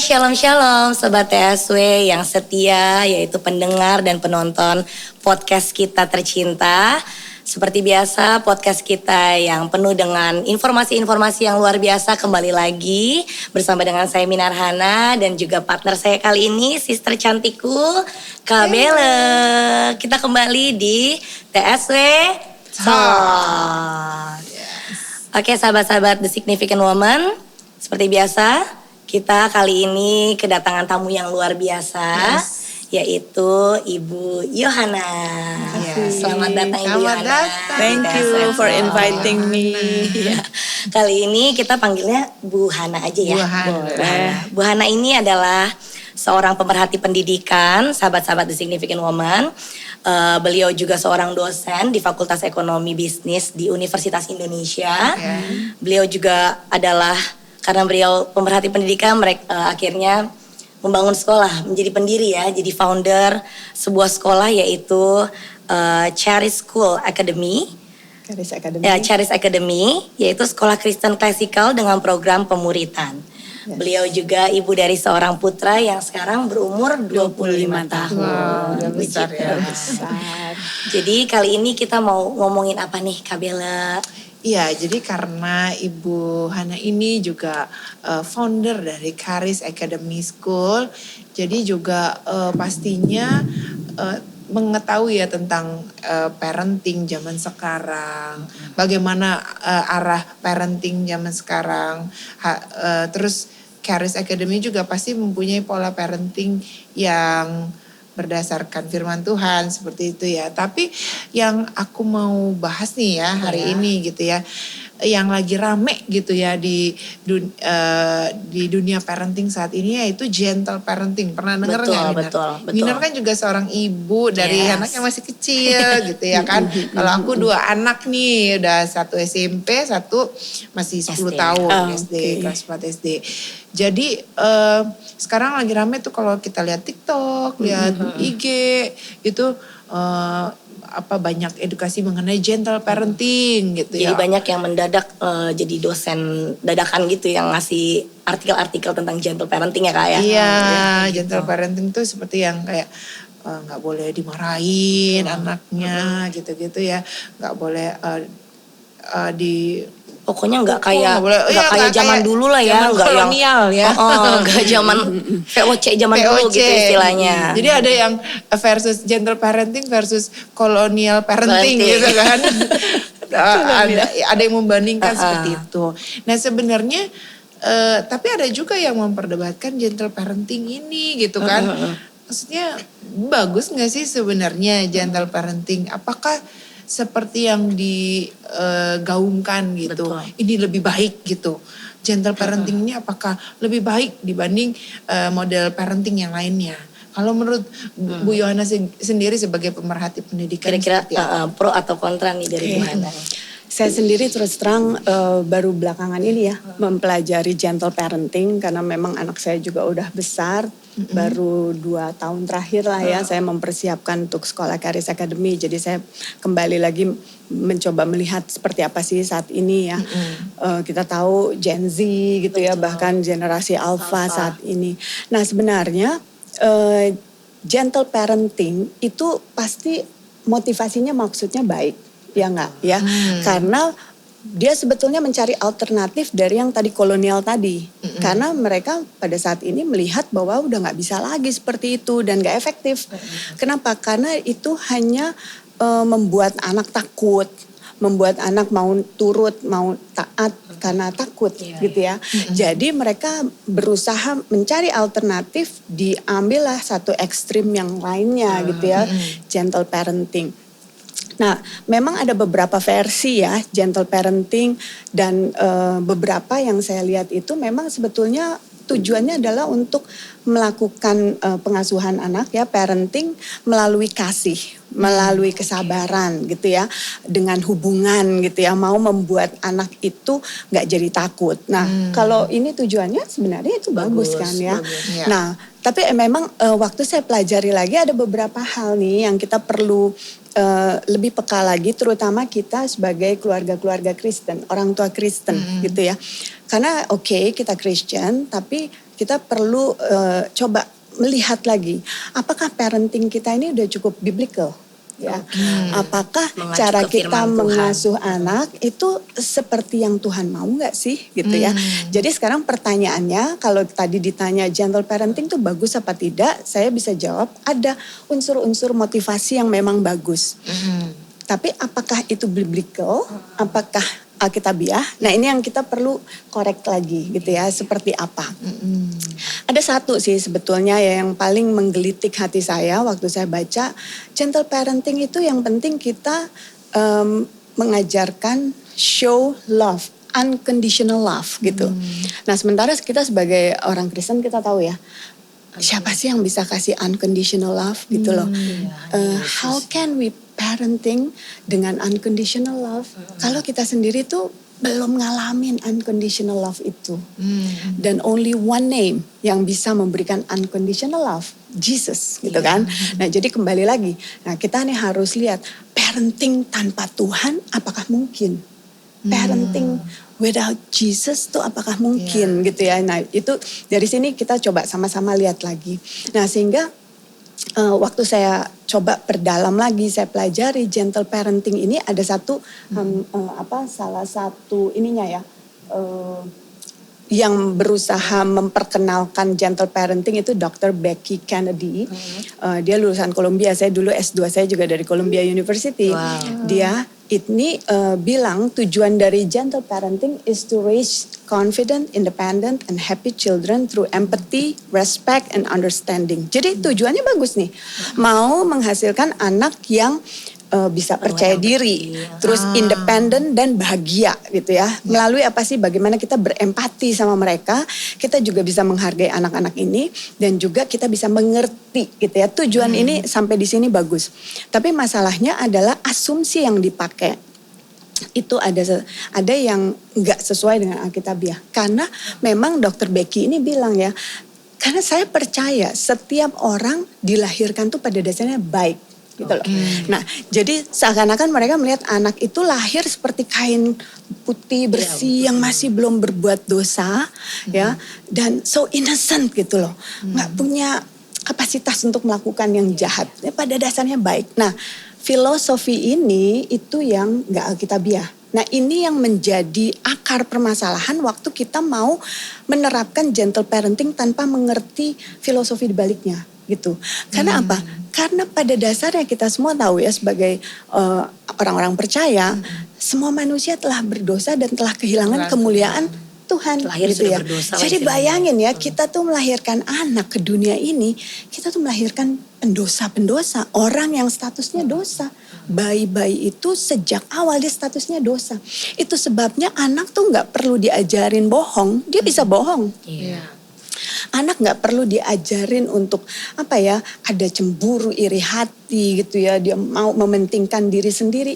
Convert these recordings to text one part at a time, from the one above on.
Shalom Shalom Sobat TSW yang setia, yaitu pendengar dan penonton podcast kita tercinta. Seperti biasa podcast kita yang penuh dengan informasi-informasi yang luar biasa kembali lagi bersama dengan saya Minar Hana dan juga partner saya kali ini Sister Cantikku Kak Belle. Kita kembali di TSW Talk. Oke sahabat-sahabat The Significant Woman, seperti biasa kita kali ini kedatangan tamu yang luar biasa, yaitu Ibu Yohana. Selamat datang Ibu Yohana. Thank you for inviting me. Ya. Kali ini kita panggilnya Bu Hana aja ya. Bu Hana ini adalah seorang pemerhati pendidikan, sahabat-sahabat The Significant Woman. Beliau juga seorang dosen di Fakultas Ekonomi Bisnis di Universitas Indonesia. Beliau juga adalah, karena beliau pemerhati pendidikan, mereka akhirnya membangun sekolah, menjadi pendiri ya, jadi founder sebuah sekolah yaitu Charis School Academy. Charis Academy, yaitu sekolah Kristen klasikal dengan program pemuritan. Beliau juga ibu dari seorang putra yang sekarang berumur 25 tahun. Wow, udah besar ya. Jadi kali ini kita mau ngomongin apa nih Kak Bella? Iya, jadi karena Ibu Hana ini juga founder dari Charis Academy School, jadi juga pastinya mengetahui ya tentang parenting zaman sekarang, bagaimana arah parenting zaman sekarang, terus Charis Academy juga pasti mempunyai pola parenting yang berdasarkan firman Tuhan seperti itu ya. Tapi yang aku mau bahas nih ya hari ini gitu ya, yang lagi rame gitu ya di dunia parenting saat ini yaitu gentle parenting. Pernah dengar nggak? Betul. Minar kan juga seorang ibu dari anak yang masih kecil gitu ya kan. Kalau aku 2 anak nih, udah satu SMP, satu masih 10 tahun SD, kelas 4 SD. Jadi sekarang lagi rame tuh kalau kita lihat TikTok, lihat IG itu banyak edukasi mengenai gentle parenting gitu ya. Jadi banyak yang mendadak jadi dosen dadakan gitu yang ngasih artikel-artikel tentang gentle parenting ya Kak ya. Iya, gentle parenting tuh seperti yang kayak nggak boleh dimarahin anaknya gitu-gitu ya, nggak boleh pokoknya nggak kayak zaman dulu lah ya, nggak kolonial ya, nggak zaman VOC zaman dulu gitu istilahnya. Jadi ada yang versus gentle parenting versus colonial parenting gitu kan. Ada yang membandingkan seperti itu. Nah sebenarnya tapi ada juga yang memperdebatkan gentle parenting ini gitu kan. Maksudnya bagus nggak sih sebenarnya gentle parenting? Apakah seperti yang digaungkan gitu, ini lebih baik gitu. Gentle parenting ini apakah lebih baik dibanding model parenting yang lainnya? Kalau menurut Bu Yohana sendiri sebagai pemerhati pendidikan, kira-kira pro atau kontra nih dari Bu Yohana? Saya sendiri terus terang baru belakangan ini ya mempelajari gentle parenting karena memang anak saya juga udah besar. Baru 2 tahun terakhir lah ya saya mempersiapkan untuk sekolah Charis Academy. Jadi saya kembali lagi mencoba melihat seperti apa sih saat ini ya. Kita tahu Gen Z gitu ya, bahkan generasi Alpha saat ini. Nah sebenarnya gentle parenting itu pasti motivasinya maksudnya baik. Ya enggak ya, karena dia sebetulnya mencari alternatif dari yang tadi kolonial tadi. Karena mereka pada saat ini melihat bahwa udah gak bisa lagi seperti itu dan gak efektif. Kenapa? Karena itu hanya membuat anak takut. Membuat anak mau turut, mau taat karena takut gitu ya. Jadi mereka berusaha mencari alternatif, diambillah satu ekstrim yang lainnya gitu ya. Gentle parenting. Nah, memang ada beberapa versi ya gentle parenting dan beberapa yang saya lihat itu memang sebetulnya tujuannya adalah untuk melakukan pengasuhan anak ya, parenting melalui kasih, melalui kesabaran gitu ya, dengan hubungan gitu ya, mau membuat anak itu nggak jadi takut. Nah, kalau ini tujuannya sebenarnya itu bagus kan ya. Bagus. Nah, tapi memang waktu saya pelajari lagi ada beberapa hal nih yang kita perlu lebih peka lagi, terutama kita sebagai keluarga-keluarga Kristen, orang tua Kristen gitu ya. Karena kita Christian, tapi kita perlu coba melihat lagi, apakah parenting kita ini udah cukup biblical? Ya, apakah Mengacu cara ke kita firman Tuhan. mengasuh anak itu seperti yang Tuhan mau nggak sih, gitu ya? Jadi sekarang pertanyaannya, kalau tadi ditanya gentle parenting itu bagus apa tidak, saya bisa jawab ada unsur-unsur motivasi yang memang bagus. Tapi apakah itu biblical? Apakah Alkitabiah? Nah ini yang kita perlu korek lagi gitu ya, seperti apa. Ada satu sih sebetulnya ya yang paling menggelitik hati saya waktu saya baca, gentle parenting itu yang penting kita mengajarkan show love, unconditional love gitu. Nah sementara kita sebagai orang Kristen kita tahu ya, siapa sih yang bisa kasih unconditional love gitu loh. How can we parenting dengan unconditional love kalau kita sendiri tuh belum ngalamin unconditional love itu. Dan only one name yang bisa memberikan unconditional love, Jesus gitu kan. Nah jadi kembali lagi, nah kita nih harus lihat parenting tanpa Tuhan apakah mungkin? Parenting without Jesus tuh apakah mungkin gitu ya. Nah itu dari sini kita coba sama-sama lihat lagi. Nah sehingga waktu saya coba perdalam lagi, saya pelajari gentle parenting ini ada satu salah satu ininya ya, yang berusaha memperkenalkan gentle parenting itu Dr. Becky Kennedy. Dia lulusan Columbia, saya dulu S2 saya juga dari Columbia University. Dia ini bilang tujuan dari gentle parenting is to raise confident, independent, and happy children through empathy, respect, and understanding. Jadi tujuannya bagus nih, mau menghasilkan anak yang bisa percaya diri, terus independen dan bahagia gitu ya. Melalui apa sih, bagaimana kita berempati sama mereka, kita juga bisa menghargai anak-anak ini dan juga kita bisa mengerti gitu ya. Tujuan ini sampai di sini bagus. Tapi masalahnya adalah asumsi yang dipakai. Itu ada yang nggak sesuai dengan Alkitabiah. Karena memang Dr. Becky ini bilang ya, karena saya percaya setiap orang dilahirkan tuh pada dasarnya baik. Gitu loh. Nah, jadi seakan-akan mereka melihat anak itu lahir seperti kain putih bersih yang masih belum berbuat dosa, ya, dan so innocent gitu loh, nggak punya kapasitas untuk melakukan yang jahat. Ya, pada dasarnya baik. Nah, filosofi ini itu yang nggak Alkitabiah. Nah, ini yang menjadi akar permasalahan waktu kita mau menerapkan gentle parenting tanpa mengerti filosofi di baliknya. Gitu. Karena apa? Karena pada dasarnya kita semua tahu ya sebagai orang-orang percaya, semua manusia telah berdosa dan telah kehilangan kemuliaan Tuhan. Lahir gitu sudah ya. berdosa. Jadi bayangin ya, kita tuh melahirkan anak ke dunia ini, kita tuh melahirkan pendosa-pendosa, orang yang statusnya dosa. Bayi-bayi itu sejak awal dia statusnya dosa. Itu sebabnya anak tuh nggak perlu diajarin bohong, dia bisa bohong. Anak nggak perlu diajarin untuk apa ya, ada cemburu, iri hati gitu ya, dia mau mementingkan diri sendiri,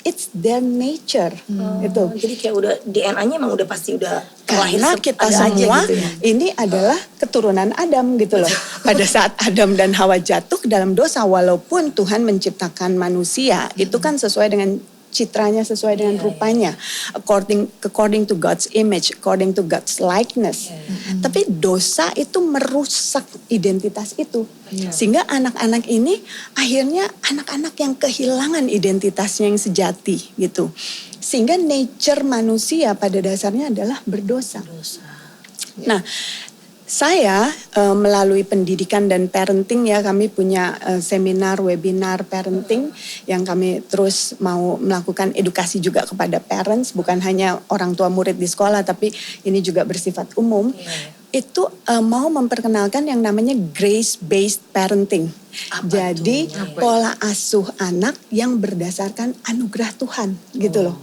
it's their nature gitu. Jadi kayak udah DNA-nya emang udah pasti udah Karena kita ada aja semua gitu ya. ini adalah keturunan Adam gitu loh. Pada saat Adam dan Hawa jatuh ke dalam dosa, walaupun Tuhan menciptakan manusia, itu kan sesuai dengan citranya, sesuai dengan rupanya, according to God's image, according to God's likeness. Tapi dosa itu merusak identitas itu, sehingga anak-anak ini akhirnya anak-anak yang kehilangan identitasnya yang sejati gitu. Sehingga nature manusia pada dasarnya adalah berdosa. Nah, saya melalui pendidikan dan parenting ya, kami punya seminar, webinar parenting yang kami terus mau melakukan edukasi juga kepada parents, bukan hanya orang tua murid di sekolah, tapi ini juga bersifat umum. Itu mau memperkenalkan yang namanya grace-based parenting. Jadi pola asuh anak yang berdasarkan anugerah Tuhan gitu loh.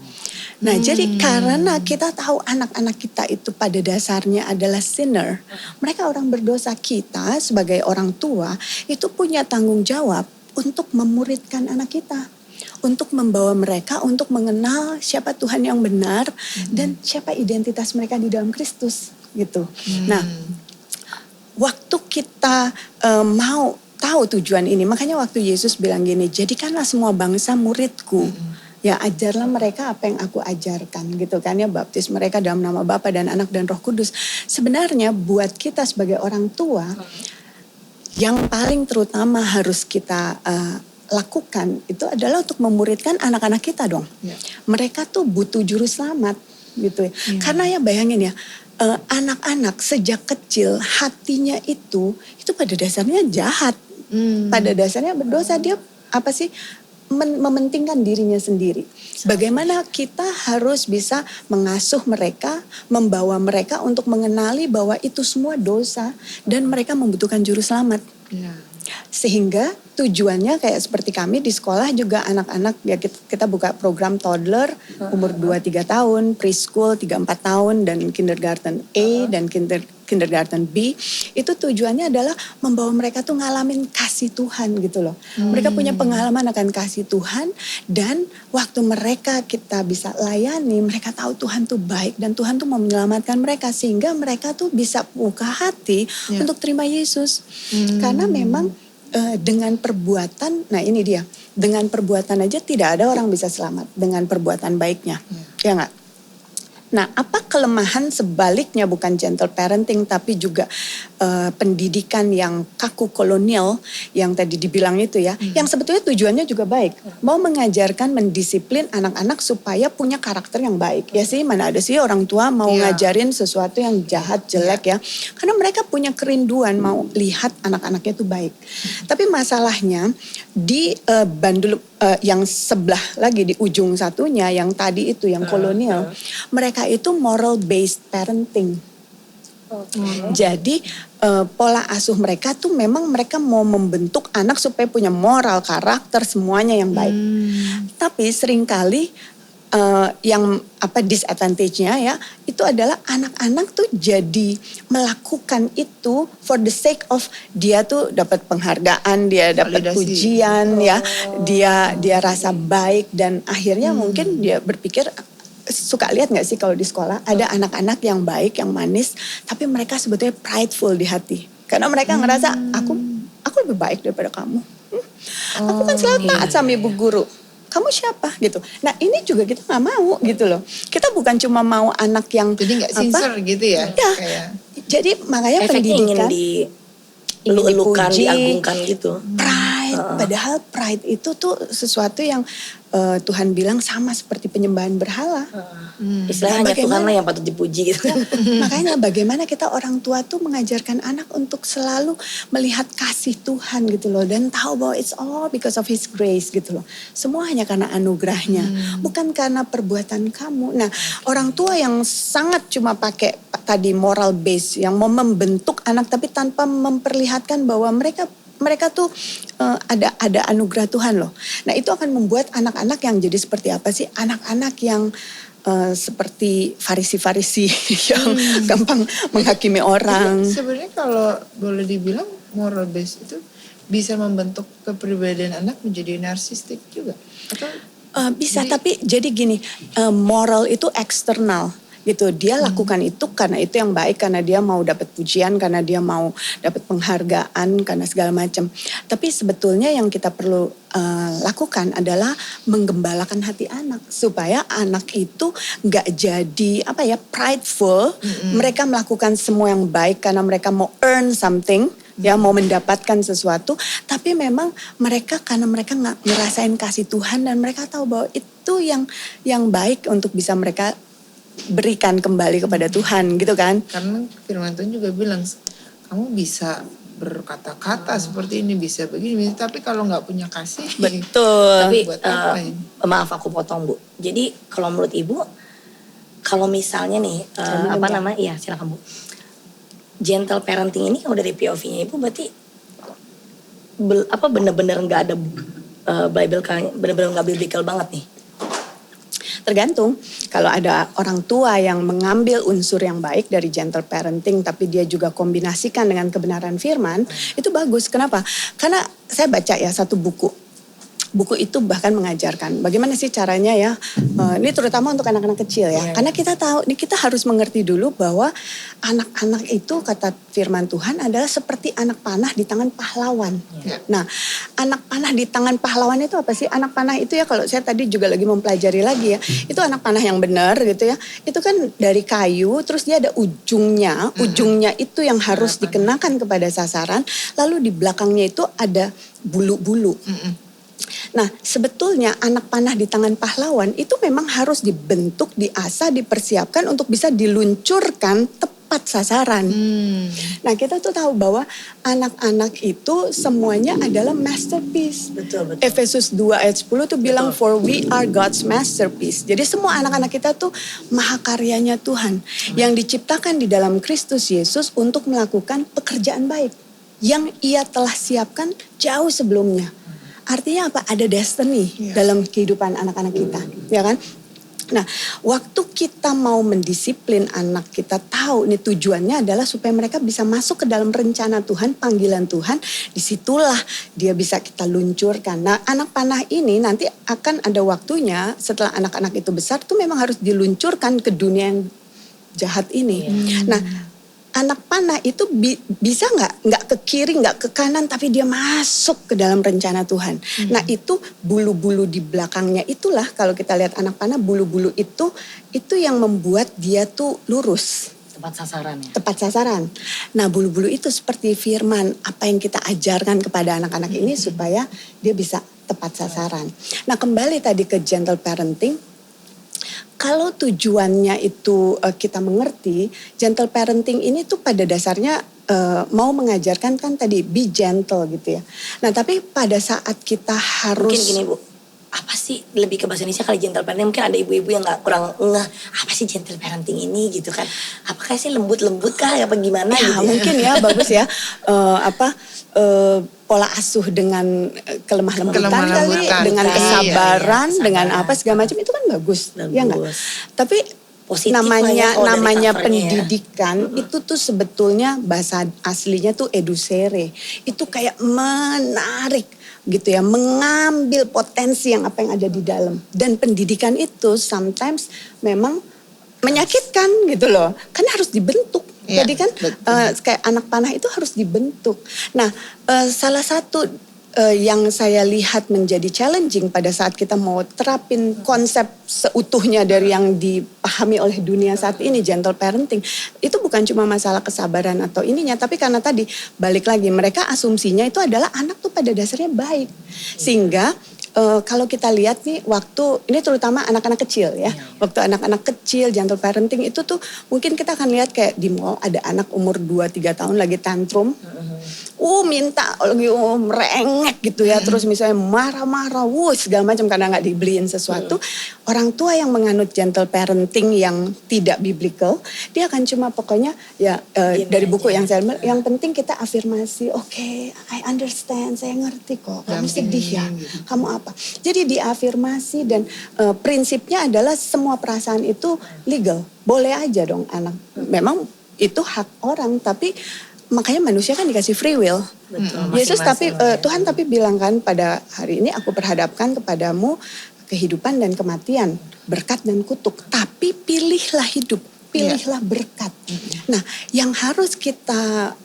Nah jadi karena kita tahu anak-anak kita itu pada dasarnya adalah sinner. Mereka orang berdosa, kita sebagai orang tua itu punya tanggung jawab untuk memuridkan anak kita. Untuk membawa mereka untuk mengenal siapa Tuhan yang benar dan siapa identitas mereka di dalam Kristus gitu. Nah waktu kita mau tahu tujuan ini, makanya waktu Yesus bilang gini, jadikanlah semua bangsa muridku. Ya ajarlah mereka apa yang aku ajarkan gitu kan ya, baptis mereka dalam nama Bapa dan Anak dan Roh Kudus. Sebenarnya buat kita sebagai orang tua, yang paling terutama harus kita lakukan itu adalah untuk memuridkan anak-anak kita dong. Mereka tuh butuh juru selamat gitu ya. Karena ya bayangin ya, anak-anak sejak kecil hatinya itu pada dasarnya jahat. Pada dasarnya berdosa, dia apa sih? Mementingkan dirinya sendiri. Bagaimana kita harus bisa mengasuh mereka, membawa mereka untuk mengenali bahwa itu semua dosa dan mereka membutuhkan juru selamat. Sehingga tujuannya kayak seperti kami di sekolah juga anak-anak ya, kita buka program toddler umur 2-3 tahun, preschool 3-4 tahun, dan kindergarten A dan kindergarten B. Itu tujuannya adalah membawa mereka tuh ngalamin kasih Tuhan gitu loh. Mereka punya pengalaman akan kasih Tuhan, dan waktu mereka kita bisa layani, mereka tahu Tuhan tuh baik dan Tuhan tuh mau menyelamatkan mereka, sehingga mereka tuh bisa buka hati untuk terima Yesus. Karena memang dengan perbuatan, nah ini dia, dengan perbuatan aja tidak ada orang bisa selamat dengan perbuatan baiknya, ya nggak? Nah, apa kelemahan sebaliknya bukan gentle parenting tapi juga pendidikan yang kaku kolonial yang tadi dibilang itu ya, yang sebetulnya tujuannya juga baik, mau mengajarkan, mendisiplin anak-anak supaya punya karakter yang baik. Ya sih, mana ada sih orang tua mau ngajarin sesuatu yang jahat, jelek ya. Karena mereka punya kerinduan mau lihat anak-anaknya itu baik. Tapi masalahnya di Bandung yang sebelah lagi di ujung satunya yang tadi itu yang kolonial, mereka itu moral based parenting. Jadi pola asuh mereka tuh memang mereka mau membentuk anak supaya punya moral, karakter, semuanya yang baik. Tapi seringkali yang disadvantage-nya ya, itu adalah anak-anak tuh jadi melakukan itu for the sake of dia tuh dapat penghargaan, dia dapat pujian ya, dia rasa baik, dan akhirnya mungkin dia berpikir, suka lihat nggak sih kalau di sekolah ada anak-anak yang baik, yang manis, tapi mereka sebetulnya prideful di hati karena mereka ngerasa aku lebih baik daripada kamu. Aku kan selalu taat sama ibu guru. Kamu siapa gitu. Nah ini juga kita nggak mau gitu loh. Kita bukan cuma mau anak yang jadi nggak sincere gitu ya. Ya. Jadi makanya efeknya pendidikan ingin dielu-elukan, diagungkan gitu. Pride, padahal pride itu tuh sesuatu yang Tuhan bilang sama seperti penyembahan berhala. Istilahnya hanya Tuhan lah yang patut dipuji gitu. Makanya bagaimana kita orang tua tuh mengajarkan anak untuk selalu melihat kasih Tuhan gitu loh. Dan tahu bahwa it's all because of His grace gitu loh. Semua hanya karena anugerahnya. Bukan karena perbuatan kamu. Nah orang tua yang sangat cuma pakai tadi moral base. Yang mau membentuk anak tapi tanpa memperlihatkan bahwa mereka tuh ada anugerah Tuhan loh. Nah itu akan membuat anak-anak yang jadi seperti apa sih? Anak-anak yang seperti farisi-farisi yang gampang menghakimi orang. Sebenarnya kalau boleh dibilang moral based itu bisa membentuk kepribadian anak menjadi narsistik juga. Atau bisa, tapi jadi gini, moral itu eksternal. Gitu, dia lakukan itu karena itu yang baik, karena dia mau dapat pujian, karena dia mau dapat penghargaan, karena segala macam. Tapi sebetulnya yang kita perlu lakukan adalah menggembalakan hati anak supaya anak itu nggak jadi prideful. Mereka melakukan semua yang baik karena mereka mau earn something. Ya mau mendapatkan sesuatu, tapi memang mereka karena mereka nggak ngerasain kasih Tuhan dan mereka tahu bahwa itu yang baik untuk bisa mereka berikan kembali kepada Tuhan gitu kan. Karena firman Tuhan juga bilang kamu bisa berkata-kata seperti ini, bisa begini, tapi kalau nggak punya kasih. Betul. Tapi maaf aku potong Bu. Jadi kalau menurut Ibu, kalau misalnya nih iya silakan Bu. Gentle parenting ini kalau dari POV-nya Ibu berarti benar-benar nggak ada Bible, benar-benar nggak biblical banget nih. Tergantung, kalau ada orang tua yang mengambil unsur yang baik dari gentle parenting tapi dia juga kombinasikan dengan kebenaran firman, itu bagus. Kenapa? Karena saya baca ya satu buku buku itu bahkan mengajarkan bagaimana sih caranya ya, ini terutama untuk anak-anak kecil ya. Karena kita tahu, ini kita harus mengerti dulu bahwa anak-anak itu kata firman Tuhan adalah seperti anak panah di tangan pahlawan. Nah, anak panah di tangan pahlawan itu apa sih? Anak panah itu ya kalau saya tadi juga lagi mempelajari lagi ya, itu anak panah yang benar gitu ya. Itu kan dari kayu, terus dia ada ujungnya. Ujungnya itu yang harus dikenakan kepada sasaran, lalu di belakangnya itu ada bulu-bulu. Nah, sebetulnya anak panah di tangan pahlawan itu memang harus dibentuk, diasah, dipersiapkan untuk bisa diluncurkan tepat sasaran. Nah, kita tuh tahu bahwa anak-anak itu semuanya adalah masterpiece. Betul. Efesus 2 ayat 10 tuh bilang for we are God's masterpiece. Jadi semua anak-anak kita tuh mahakaryanya Tuhan yang diciptakan di dalam Kristus Yesus untuk melakukan pekerjaan baik yang Ia telah siapkan jauh sebelumnya. Artinya apa? Ada destiny dalam kehidupan anak-anak kita, ya kan? Nah, waktu kita mau mendisiplin anak kita, tahu nih tujuannya adalah supaya mereka bisa masuk ke dalam rencana Tuhan, panggilan Tuhan, disitulah dia bisa kita luncurkan. Nah, anak panah ini nanti akan ada waktunya setelah anak-anak itu besar tuh memang harus diluncurkan ke dunia yang jahat ini. Nah, anak panah itu bisa nggak ke kiri, nggak ke kanan, tapi dia masuk ke dalam rencana Tuhan. Nah, itu bulu-bulu di belakangnya itulah kalau kita lihat anak panah, bulu-bulu itu yang membuat dia tuh lurus. Tepat sasaran ya. Tepat sasaran. Nah, bulu-bulu itu seperti firman apa yang kita ajarkan kepada anak-anak ini supaya dia bisa tepat sasaran. Nah, kembali tadi ke gentle parenting. Kalau tujuannya itu kita mengerti, gentle parenting ini tuh pada dasarnya mau mengajarkan kan tadi be gentle gitu ya. Nah, tapi pada saat kita harus... Mungkin gini Bu, apa sih lebih ke bahasa Indonesia kali gentle parenting? Mungkin ada ibu-ibu yang kurang ngeh, apa sih gentle parenting ini gitu kan. Apakah sih lembut-lembut kah apa gimana ya, gitu ya? Mungkin ya bagus ya, pola asuh dengan kelemah lembutan kali, dengan kesabaran, dengan apa segala macam itu kan bagus. Ya enggak? Tapi positif namanya pendidikan itu tuh sebetulnya bahasa aslinya tuh edusere. Itu kayak menarik gitu ya, mengambil potensi yang apa yang ada di dalam. Dan pendidikan itu sometimes memang menyakitkan gitu loh. Kan harus dibentuk. Jadi kan kayak anak panah itu harus dibentuk. Nah, salah satu yang saya lihat menjadi challenging pada saat kita mau terapin konsep seutuhnya dari yang dipahami oleh dunia saat ini, gentle parenting, itu bukan cuma masalah kesabaran atau ininya, tapi karena tadi balik lagi mereka asumsinya itu adalah anak tuh pada dasarnya baik. Sehingga kalau kita lihat nih waktu, ini terutama anak-anak kecil ya. Waktu anak-anak kecil gentle parenting itu tuh mungkin kita akan lihat kayak di mall ada anak umur 2-3 tahun lagi tantrum. Minta lagi merengek gitu ya. Terus misalnya marah-marah, segala macam karena gak dibeliin sesuatu. Orang tua yang menganut gentle parenting yang tidak biblical, dia akan cuma pokoknya ya dari buku yang saya yang penting kita afirmasi, oke, I understand, saya ngerti kok. Kamu sedih ya, kamu apa. Jadi diafirmasi dan prinsipnya adalah semua perasaan itu legal. Boleh aja dong anak. Memang itu hak orang, tapi makanya manusia kan dikasih free will. Betul, Yesus tapi Tuhan tapi bilang kan pada hari ini aku perhadapkan kepadamu kehidupan dan kematian, berkat dan kutuk. Tapi pilihlah hidup, pilihlah berkat. Nah, yang harus kita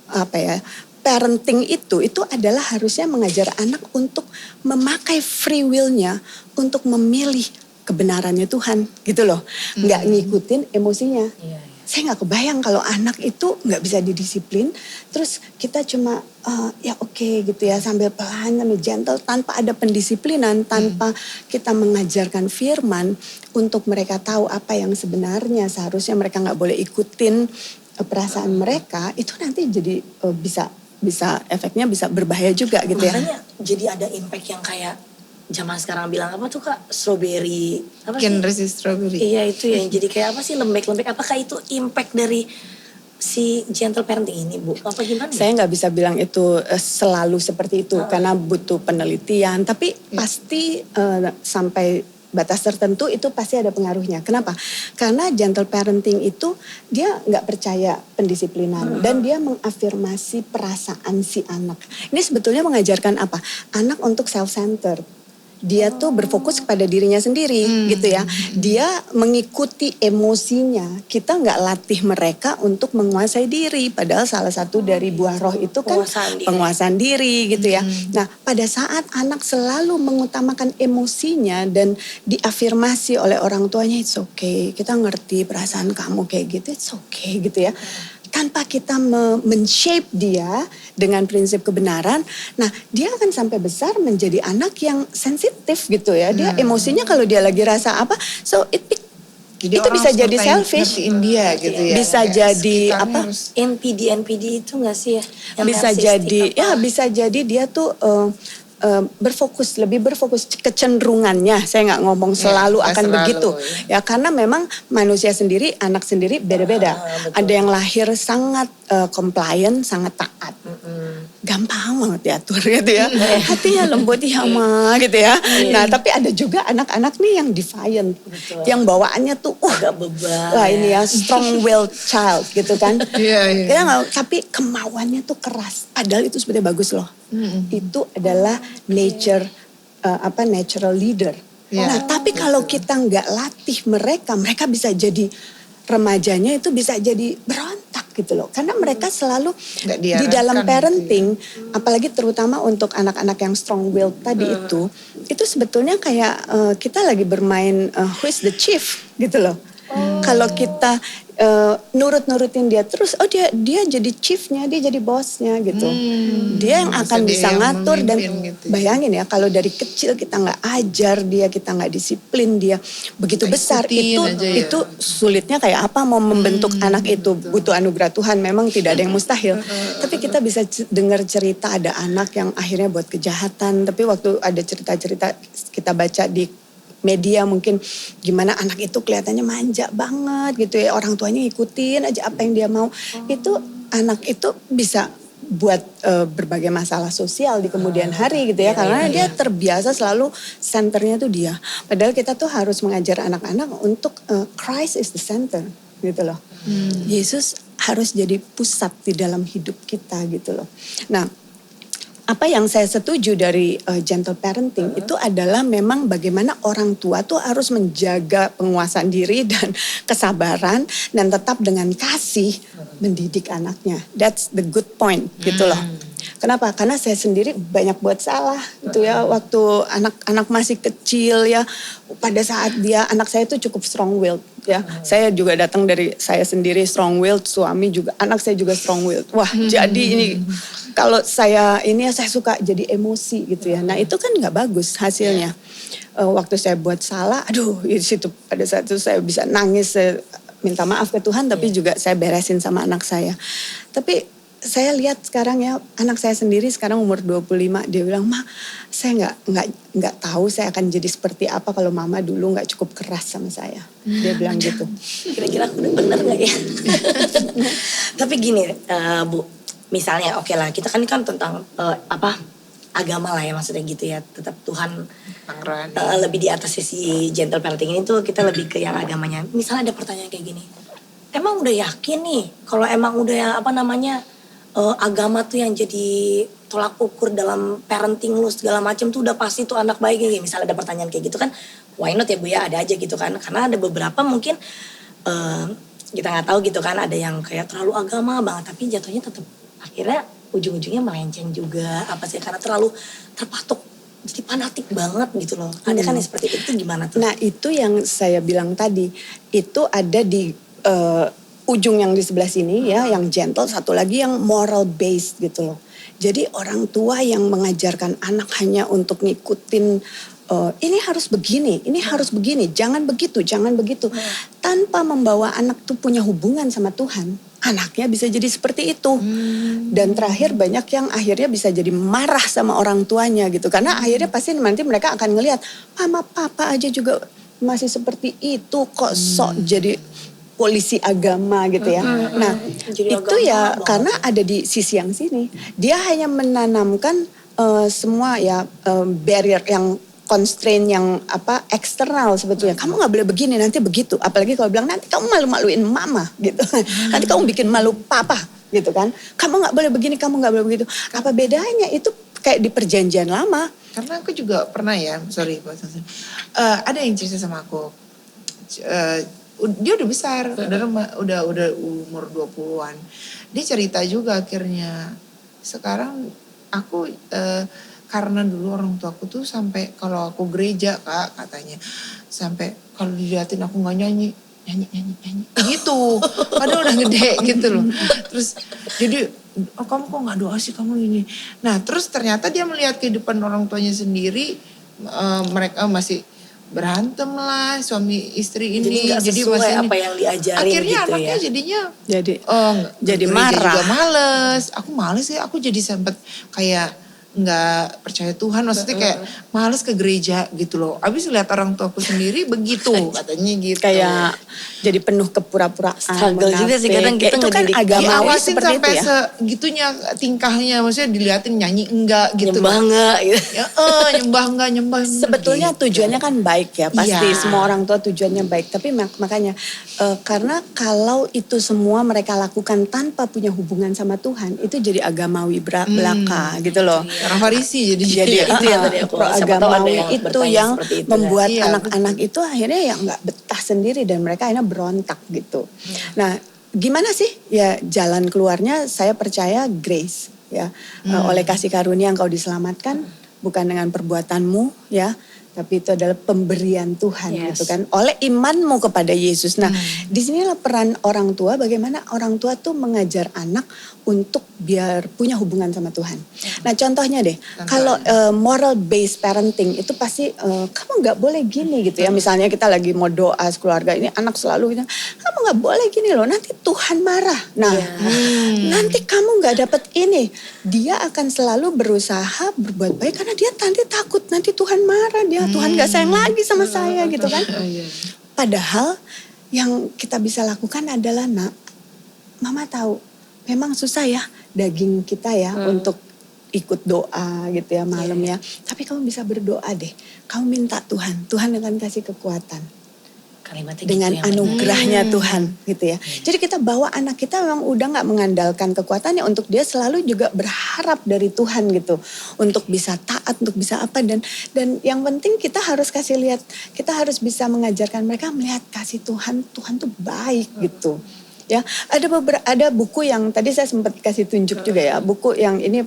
parenting itu adalah harusnya mengajar anak untuk memakai free will-nya untuk memilih kebenarannya Tuhan, gitu loh. Nggak ngikutin emosinya. Saya nggak kebayang kalau anak itu nggak bisa didisiplin, terus kita cuma ya oke gitu ya sambil pelan, sambil gentle, tanpa ada pendisiplinan, tanpa kita mengajarkan firman untuk mereka tahu apa yang sebenarnya seharusnya mereka nggak boleh ikutin perasaan mereka, itu nanti jadi bisa efeknya bisa berbahaya juga gitu ya. Makanya jadi ada impact yang kayak zaman sekarang bilang apa tuh Kak, strawberry apa sih? Generasi strawberry. Iya itu ya, jadi kayak apa sih lembek-lembek, apakah itu impact dari si gentle parenting ini Bu? Apa gimana? Saya nggak bisa bilang itu selalu seperti itu karena butuh penelitian, tapi pasti sampai batas tertentu itu pasti ada pengaruhnya. Kenapa? Karena gentle parenting itu dia nggak percaya pendisiplinan dan dia mengafirmasi perasaan si anak. Ini sebetulnya mengajarkan apa? Anak untuk self-centered. dia tuh berfokus kepada dirinya sendiri gitu ya. Dia mengikuti emosinya. Kita nggak latih mereka untuk menguasai diri. Padahal salah satu dari buah roh itu kan penguasaan diri gitu ya. Nah pada saat anak selalu mengutamakan emosinya dan diafirmasi oleh orang tuanya, it's okay, kita ngerti perasaan kamu kayak gitu, it's okay gitu ya. Tanpa kita men-shape dia dengan prinsip kebenaran, nah dia akan sampai besar menjadi anak yang sensitif gitu ya. Dia emosinya kalau dia lagi rasa apa, so jadi itu bisa jadi selfish. Dia gitu ya. Bisa jadi apa? NPD itu nggak sih ya? Bisa jadi, ya bisa jadi dia tuh lebih berfokus kecenderungannya. Saya nggak ngomong selalu akan begitu ya, karena memang manusia sendiri, anak sendiri beda-beda. Ada yang lahir sangat compliant, sangat taat, gampang banget diatur gitu ya, hatinya lembut ya ma gitu ya. Nah tapi ada juga anak-anak nih yang defiant, yang bawaannya tuh agak beban, wah ini ya strong willed child gitu kan. Tapi kemauannya tuh keras, padahal itu sebetulnya bagus loh. Itu adalah natural leader. Nah, tapi kalau kita nggak latih mereka bisa jadi remajanya itu bisa jadi berontak gitu loh. Karena mereka selalu di dalam parenting, apalagi terutama untuk anak-anak yang strong willed tadi itu sebetulnya kayak kita lagi bermain who is the chief gitu loh. Kalau kita nurut-nurutin dia terus, dia jadi chiefnya, dia jadi bosnya gitu. Dia yang akan bisa ngatur dan gitu. Bayangin ya kalau dari kecil kita nggak ajar dia, kita nggak disiplin dia, begitu besar itu sulitnya kayak apa mau membentuk anak itu. Butuh anugerah Tuhan, memang tidak ada yang mustahil. Tapi kita bisa dengar cerita ada anak yang akhirnya buat kejahatan, tapi waktu ada cerita-cerita kita baca di media mungkin gimana anak itu kelihatannya manja banget gitu ya, orang tuanya ngikutin aja apa yang dia mau. Itu anak itu bisa buat berbagai masalah sosial di kemudian hari gitu ya, karena dia terbiasa selalu senternya tuh dia. Padahal kita tuh harus mengajar anak-anak untuk Christ is the center gitu loh. Yesus harus jadi pusat di dalam hidup kita gitu loh. Nah, apa yang saya setuju dari gentle parenting itu adalah memang bagaimana orang tua tuh harus menjaga penguasaan diri dan kesabaran dan tetap dengan kasih mendidik anaknya. That's the good point gitu loh. Kenapa? Karena saya sendiri banyak buat salah gitu ya, waktu anak-anak masih kecil ya. Pada saat anak saya itu cukup strong willed ya. Saya juga datang dari saya sendiri strong willed, suami juga, anak saya juga strong willed. Wah, jadi ini kalau saya suka jadi emosi gitu ya. Nah, itu kan nggak bagus hasilnya. Waktu saya buat salah, di situ pada saat itu saya bisa nangis, saya minta maaf ke Tuhan, tapi juga saya beresin sama anak saya. Tapi saya lihat sekarang ya, anak saya sendiri sekarang umur 25, dia bilang, "Ma, saya nggak tahu saya akan jadi seperti apa kalau mama dulu nggak cukup keras sama saya." Dia bilang gitu. Kira-kira udah bener nggak ya? Tapi gini, Bu, misalnya oke lah, kita kan tentang agama lah ya, maksudnya gitu ya. Tetap Tuhan lebih di atas sisi gentle parenting ini tuh, kita lebih ke yang agamanya. Misalnya ada pertanyaan kayak gini, emang udah yakin nih kalau emang udah agama tuh yang jadi tolak ukur dalam parenting lu segala macam tuh udah pasti tuh anak baik kayak misalnya ada pertanyaan kayak gitu kan, why not ya Bu ya, ada aja gitu kan. Karena ada beberapa mungkin kita nggak tahu gitu kan, ada yang kayak terlalu agama banget tapi jatuhnya tetap akhirnya ujung-ujungnya melenceng juga karena terlalu terpatok jadi fanatik banget gitu loh. Ada kan yang seperti itu, gimana tuh? Nah, itu yang saya bilang tadi, itu ada di ujung yang di sebelah sini ya, yang gentle, satu lagi yang moral based gitu loh. Jadi orang tua yang mengajarkan anak hanya untuk ngikutin ini harus begini, ini harus begini, jangan begitu, jangan begitu. Tanpa membawa anak tuh punya hubungan sama Tuhan, anaknya bisa jadi seperti itu. Dan terakhir banyak yang akhirnya bisa jadi marah sama orang tuanya gitu. Karena akhirnya pasti nanti mereka akan ngelihat, mama papa aja juga masih seperti itu, kok sok jadi polisi agama gitu ya. Nah itu ya karena ada di sisi yang sini. Dia hanya menanamkan semua ya barrier yang constraint yang eksternal sebetulnya. Kamu nggak boleh begini, nanti begitu. Apalagi kalau bilang nanti kamu malu-maluin mama gitu. Nanti kamu bikin malu papa gitu kan. Kamu nggak boleh begini, kamu nggak boleh begitu. Apa bedanya? Itu kayak di perjanjian lama. Karena aku juga pernah ya, sorry Pak Sansun. Ada yang cerita sama aku. Dia udah besar, udah umur 20-an. Dia cerita juga akhirnya. Sekarang aku karena dulu orang tua aku tuh sampai kalau aku gereja Kak katanya, sampai kalau diliatin aku nggak nyanyi gitu. Padahal udah gede gitu loh. Terus jadi kamu kok nggak doa sih kamu ini. Nah terus ternyata dia melihat kehidupan orang tuanya sendiri, mereka masih berantem lah suami istri ini. Jadi sesuai apa yang diajarin akhirnya gitu anaknya ya. jadinya jadi gereja marah. juga males. Aku males ya, aku jadi sempat kayak nggak percaya Tuhan, maksudnya kayak males ke gereja gitu loh. Abis lihat orang tuaku sendiri begitu katanya gitu. Kayak jadi penuh kepura-puraan. Struggle juga sih kadang kita itu kan ngedidik agama diawasin seperti sampai itu ya. segitunya tingkahnya, maksudnya diliatin nyanyi enggak gitu. Nyembah enggak gitu. Ya, nyembah enggak. Sebetulnya gitu. tujuannya kan baik ya, pasti Iya. semua orang tua tujuannya baik. Tapi makanya karena kalau itu semua mereka lakukan tanpa punya hubungan sama Tuhan, itu jadi agamawi belaka gitu loh. Orang Farisi jadi itu ya tadi aku siapa tahu ada Agamawi yang itu bertanya yang seperti itu, membuat kan? Iya, anak-anak itu akhirnya ya nggak betah sendiri dan mereka akhirnya berontak gitu. Nah, gimana sih ya jalan keluarnya? Saya percaya grace ya. Oleh kasih karunia engkau diselamatkan bukan dengan perbuatanmu ya, tapi itu adalah pemberian Tuhan gitu kan, oleh imanmu kepada Yesus. Nah, disinilah peran orang tua, bagaimana orang tua tuh mengajar anak untuk biar punya hubungan sama Tuhan. Nah, contohnya deh, kalau moral based parenting itu pasti kamu nggak boleh gini gitu ya. Misalnya kita lagi mau doa keluarga ini, anak selalu bilang, kamu nggak boleh gini loh, nanti Tuhan marah. Nah, nanti kamu nggak dapet ini. Dia akan selalu berusaha berbuat baik karena dia nanti takut nanti Tuhan marah, Tuhan gak sayang lagi sama saya gitu kan. Padahal yang kita bisa lakukan adalah mama tahu memang susah ya daging kita ya untuk ikut doa gitu ya malam ya. Tapi kamu bisa berdoa deh. Kamu minta Tuhan akan kasih kekuatan. Kalimatnya Dengan gitu anugerahnya Tuhan gitu ya. Jadi kita bawa anak kita memang udah gak mengandalkan kekuatannya, untuk dia selalu juga berharap dari Tuhan gitu. Untuk bisa taat, untuk bisa apa. Dan yang penting kita harus kasih lihat, kita harus bisa mengajarkan mereka melihat kasih Tuhan tuh baik gitu. Ya, ada buku yang tadi saya sempat kasih tunjuk juga ya, buku yang ini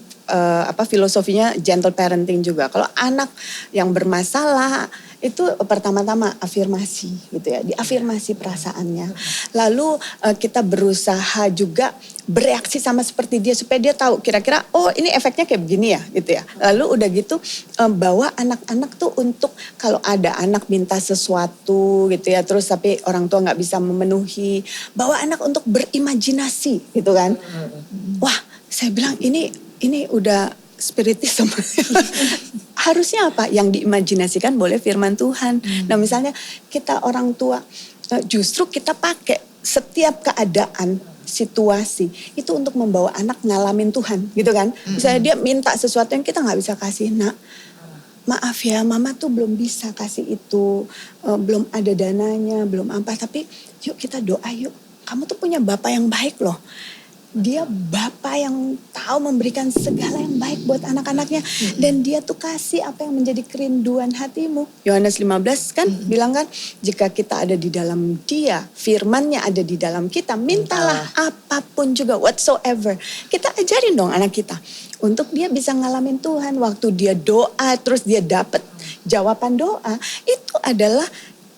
filosofinya gentle parenting juga. Kalau anak yang bermasalah itu pertama-tama afirmasi gitu ya, diafirmasi perasaannya. Lalu kita berusaha juga bereaksi sama seperti dia supaya dia tahu kira-kira oh ini efeknya kayak begini ya gitu ya. Lalu udah gitu bawa anak-anak tuh untuk kalau ada anak minta sesuatu gitu ya, terus tapi orang tua nggak bisa memenuhi, bawa anak untuk berimajinasi gitu kan. Wah, saya bilang ini udah spiritisme. Harusnya apa? Yang diimajinasikan boleh firman Tuhan. Nah misalnya kita orang tua justru kita pakai setiap keadaan, situasi itu untuk membawa anak ngalamin Tuhan gitu kan. Misalnya dia minta sesuatu yang kita gak bisa kasih, maaf ya mama tuh belum bisa kasih itu, belum ada dananya, belum apa, tapi yuk kita doa yuk. Kamu tuh punya Bapa yang baik loh. Dia Bapa yang tahu memberikan segala yang baik buat anak-anaknya. Dan dia tuh kasih apa yang menjadi kerinduan hatimu. Yohanes 15 kan bilang kan, jika kita ada di dalam dia, firman-Nya ada di dalam kita, mintalah apapun juga, whatsoever. Kita ajarin dong anak kita untuk dia bisa ngalamin Tuhan. Waktu dia doa terus dia dapat jawaban doa, itu adalah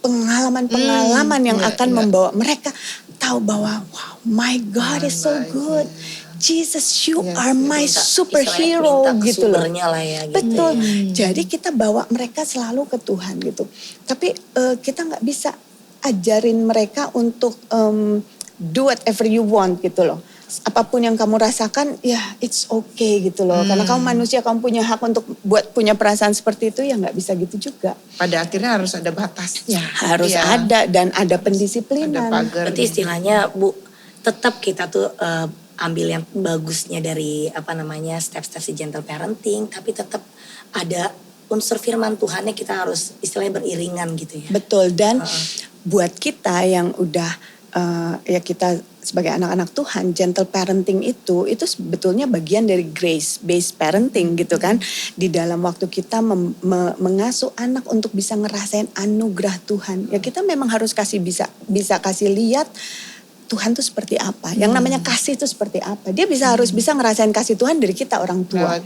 pengalaman-pengalaman yang akan membawa mereka tahu bahwa wow, my God is so good. Jesus, you are my superhero gitu loh. Lah ya, gitu. Betul. Ya. Jadi kita bawa mereka selalu ke Tuhan gitu. Tapi kita nggak bisa ajarin mereka untuk do whatever you want gitu loh. Apapun yang kamu rasakan ya it's okay gitu loh. Karena kamu manusia, kamu punya hak untuk punya perasaan seperti itu, ya nggak bisa gitu juga. Pada akhirnya harus ada batasnya. Harus ada dan ada pendisiplinan. Ada berarti istilahnya Bu, tetap kita tuh ambil yang bagusnya dari step-step si gentle parenting, tapi tetap ada unsur firman Tuhannya, kita harus istilahnya beriringan gitu ya. Betul, dan buat kita yang udah ya kita sebagai anak-anak Tuhan, gentle parenting itu sebetulnya bagian dari grace based parenting gitu kan. Di dalam waktu kita mengasuh anak untuk bisa ngerasain anugerah Tuhan, ya kita memang harus bisa kasih lihat Tuhan itu seperti apa. Yang namanya kasih itu seperti apa. Dia harus bisa ngerasain kasih Tuhan dari kita orang tua.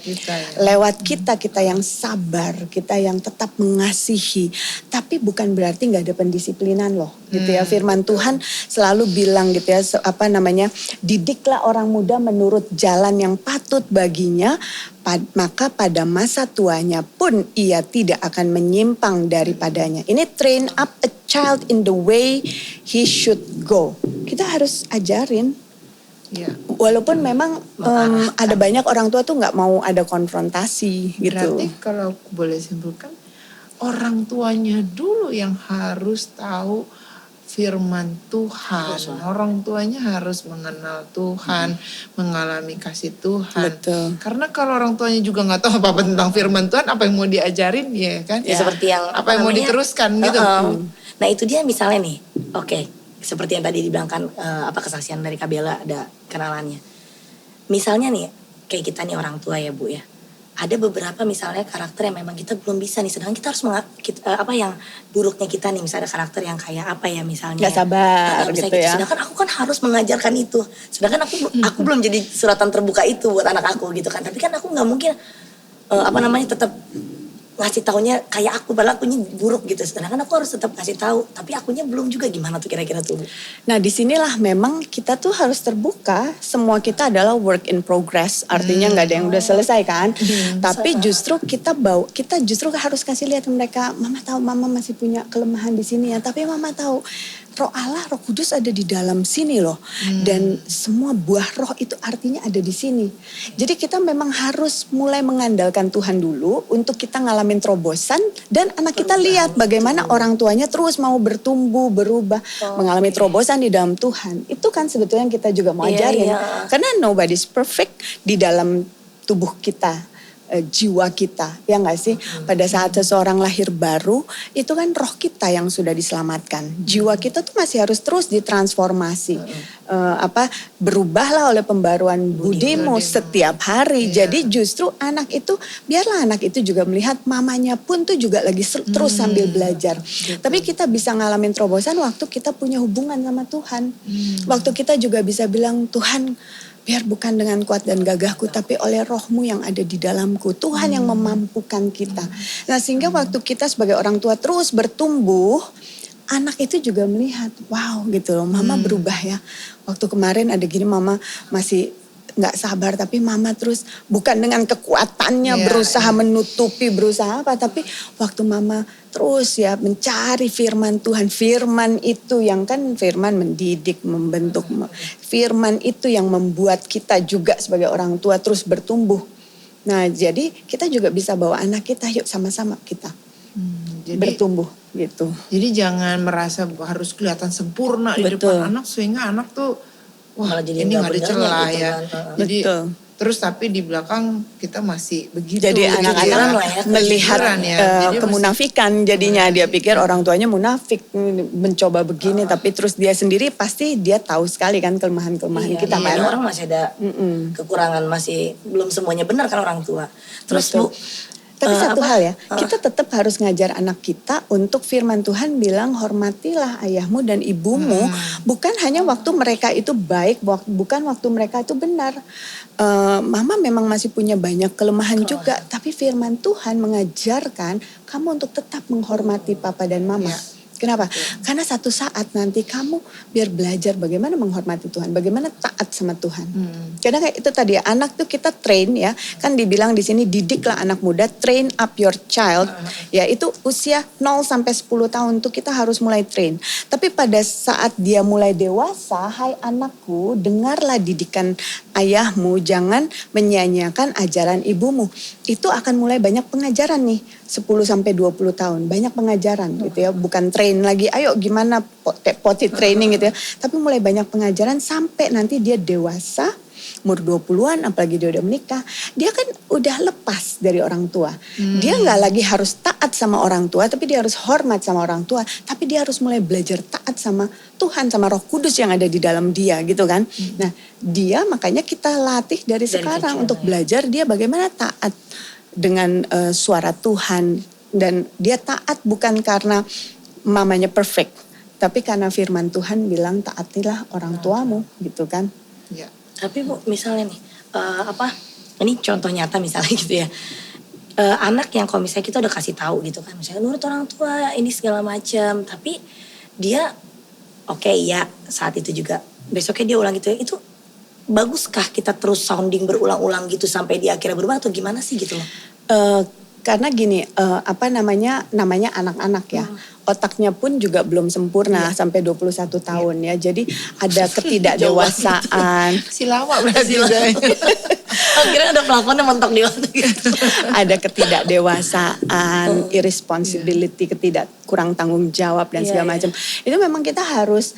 Lewat kita yang sabar, kita yang tetap mengasihi. Tapi bukan berarti gak ada pendisiplinan loh. Gitu ya. Firman Tuhan selalu bilang gitu ya, didiklah orang muda menurut jalan yang patut baginya, maka pada masa tuanya pun ia tidak akan menyimpang daripadanya. Ini train up a child in the way he should go. Kita harus ajarin. Ya. Walaupun memang ada banyak orang tua tuh nggak mau ada konfrontasi gitu. Berarti kalau aku boleh simpulkan, orang tuanya dulu yang harus tahu firman Tuhan. Orang tuanya harus mengenal Tuhan, mengalami kasih Tuhan. Betul. Karena kalau orang tuanya juga nggak tahu apa-apa tentang firman Tuhan, apa yang mau diajarin ya kan? Ya, seperti yang apa yang mau diteruskan gitu. Nah itu dia misalnya nih, seperti yang tadi dibilangkan kesaksian dari Kabela ada kenalannya. Misalnya nih, kayak kita nih orang tua ya Bu ya. Ada beberapa misalnya karakter yang memang kita belum bisa nih, sedangkan kita harus yang buruknya kita nih, misalnya karakter yang kayak apa ya misalnya. Gak sabar gitu ya. Sedangkan aku kan harus mengajarkan itu. Sedangkan aku belum jadi suratan terbuka itu buat anak aku gitu kan. Tapi kan aku nggak mungkin tetap ngasih taunya kayak aku, padahal akunya buruk gitu. Sedangkan aku harus tetap ngasih tahu, tapi akunya belum juga, gimana tuh kira-kira tuh? Nah disinilah memang kita tuh harus terbuka. Semua kita adalah work in progress, artinya nggak ada yang udah selesai kan. Tapi justru kita justru harus kasih lihat mereka, mama tahu mama masih punya kelemahan di sini ya. Tapi mama tahu Roh Allah, Roh Kudus ada di dalam sini loh. Dan semua buah roh itu artinya ada di sini. Jadi kita memang harus mulai mengandalkan Tuhan dulu untuk kita ngalamin terobosan. Dan anak kita lihat bagaimana orang tuanya terus mau bertumbuh, berubah. Mengalami terobosan di dalam Tuhan. Itu kan sebetulnya yang kita juga mau ajarin. Karena nobody's perfect di dalam tubuh kita. Jiwa kita, ya nggak sih? Pada saat seseorang lahir baru, itu kan roh kita yang sudah diselamatkan. Jiwa kita tuh masih harus terus ditransformasi. Berubahlah oleh pembaruan budimu setiap hari. Jadi justru biarlah anak itu juga melihat mamanya pun tuh juga lagi terus sambil belajar. Tapi kita bisa ngalamin terobosan waktu kita punya hubungan sama Tuhan. Waktu kita juga bisa bilang, Tuhan, biar bukan dengan kuat dan gagahku, tapi oleh rohmu yang ada di dalamku. Tuhan yang memampukan kita. Nah sehingga waktu kita sebagai orang tua terus bertumbuh, anak itu juga melihat, wow gitu loh, mama berubah ya. Waktu kemarin ada gini, mama masih gak sabar, tapi mama terus bukan dengan kekuatannya berusaha menutupi, berusaha apa. Tapi waktu mama terus ya mencari firman Tuhan. Firman itu yang kan firman mendidik, membentuk. Firman itu yang membuat kita juga sebagai orang tua terus bertumbuh. Nah jadi kita juga bisa bawa anak kita, yuk sama-sama kita bertumbuh gitu. Jadi jangan merasa harus kelihatan sempurna di depan anak, sehingga anak tuh wah ini gak ada celah gitu ya. Jadi terus tapi di belakang kita masih begitu. Jadi anak-anak melihat kemunafikan jadinya. Dia pikir orang tuanya munafik, mencoba begini. Tapi terus dia sendiri pasti dia tahu sekali kan kelemahan-kelemahan kita kan. Orang masih ada kekurangan, masih belum semuanya benar kan orang tua. Terus Bu, tapi satu hal ya, kita tetap harus ngajar anak kita untuk firman Tuhan bilang hormatilah ayahmu dan ibumu. Bukan hanya waktu mereka itu baik, bukan waktu mereka itu benar. Mama memang masih punya banyak kelemahan juga. Tapi firman Tuhan mengajarkan kamu untuk tetap menghormati papa dan mama. Kenapa? Karena satu saat nanti kamu biar belajar bagaimana menghormati Tuhan, bagaimana taat sama Tuhan. Karena kayak itu tadi ya, anak tuh kita train ya, kan dibilang di sini didiklah anak muda, train up your child. Ya itu usia 0 sampai 10 tahun tuh kita harus mulai train. Tapi pada saat dia mulai dewasa, hai anakku, dengarlah didikan ayahmu, jangan menyanyiakan ajaran ibumu. Itu akan mulai banyak pengajaran nih, 10 sampai 20 tahun, banyak pengajaran gitu ya, bukan train lagi, ayo gimana potty training gitu ya. Tapi mulai banyak pengajaran sampai nanti dia dewasa, umur 20-an, apalagi dia udah menikah, dia kan udah lepas dari orang tua. Dia nggak lagi harus taat sama orang tua, tapi dia harus hormat sama orang tua, tapi dia harus mulai belajar taat sama Tuhan, sama Roh Kudus yang ada di dalam dia gitu kan. Nah, dia makanya kita latih dari sekarang untuk belajar dia bagaimana taat dengan suara Tuhan, dan dia taat bukan karena mamanya perfect, tapi karena firman Tuhan bilang taatilah orang tuamu gitu kan. Ya. Tapi Bu, misalnya nih, ini contoh nyata misalnya gitu ya. Anak yang kalau misalnya kita udah kasih tahu gitu kan, misalnya nurut orang tua ini segala macam, tapi dia oke, ya saat itu juga besoknya dia ulang gitu ya, itu baguskah kita terus sounding berulang-ulang gitu sampai dia akhirnya berubah atau gimana sih gitu loh? Karena gini, namanya anak-anak ya. Otaknya pun juga belum sempurna sampai 21 tahun ya. Jadi ada ketidakdewasaan. Si lama berarti. Akhirnya ada pelakonnya mentok di waktu gitu. Ada ketidakdewasaan, irresponsibility, kurang tanggung jawab dan segala macam. Itu memang kita harus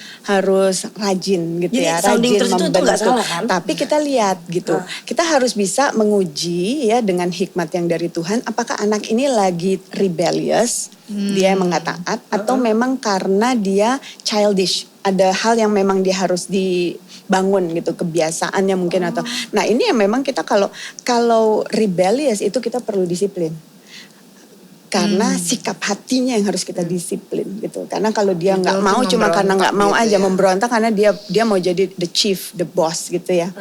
rajin gitu. Jadi, ya, rajin membentuk. Kan? Tapi kita lihat gitu. Kita harus bisa menguji ya dengan hikmat yang dari Tuhan, apakah anak ini lagi rebellious, dia emang gak taat, atau memang karena dia childish. Ada hal yang memang dia harus dibangun gitu, kebiasaannya mungkin atau. Nah, ini yang memang kita kalau rebellious itu kita perlu disiplin. Karena sikap hatinya yang harus kita disiplin gitu. Karena kalau dia nggak mau cuma karena nggak mau gitu aja memberontak karena dia mau jadi the chief, the boss gitu ya.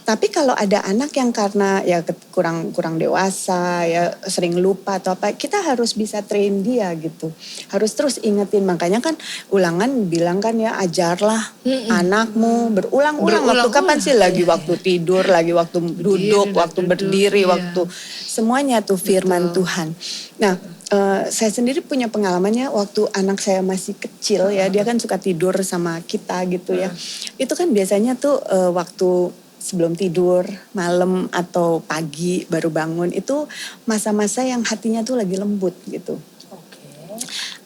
Tapi kalau ada anak yang karena ya kurang dewasa ya sering lupa atau apa, kita harus bisa train dia gitu. Harus terus ingetin, makanya kan Ulangan bilang kan ya, ajarlah anakmu berulang-ulang. Waktu kapan sih, lagi waktu tidur, lagi waktu duduk, waktu berdiri, waktu semuanya tuh firman Tuhan. Nah, saya sendiri punya pengalamannya waktu anak saya masih kecil ya, dia kan suka tidur sama kita gitu ya. Itu kan biasanya tuh waktu sebelum tidur, malam atau pagi baru bangun, itu masa-masa yang hatinya tuh lagi lembut gitu.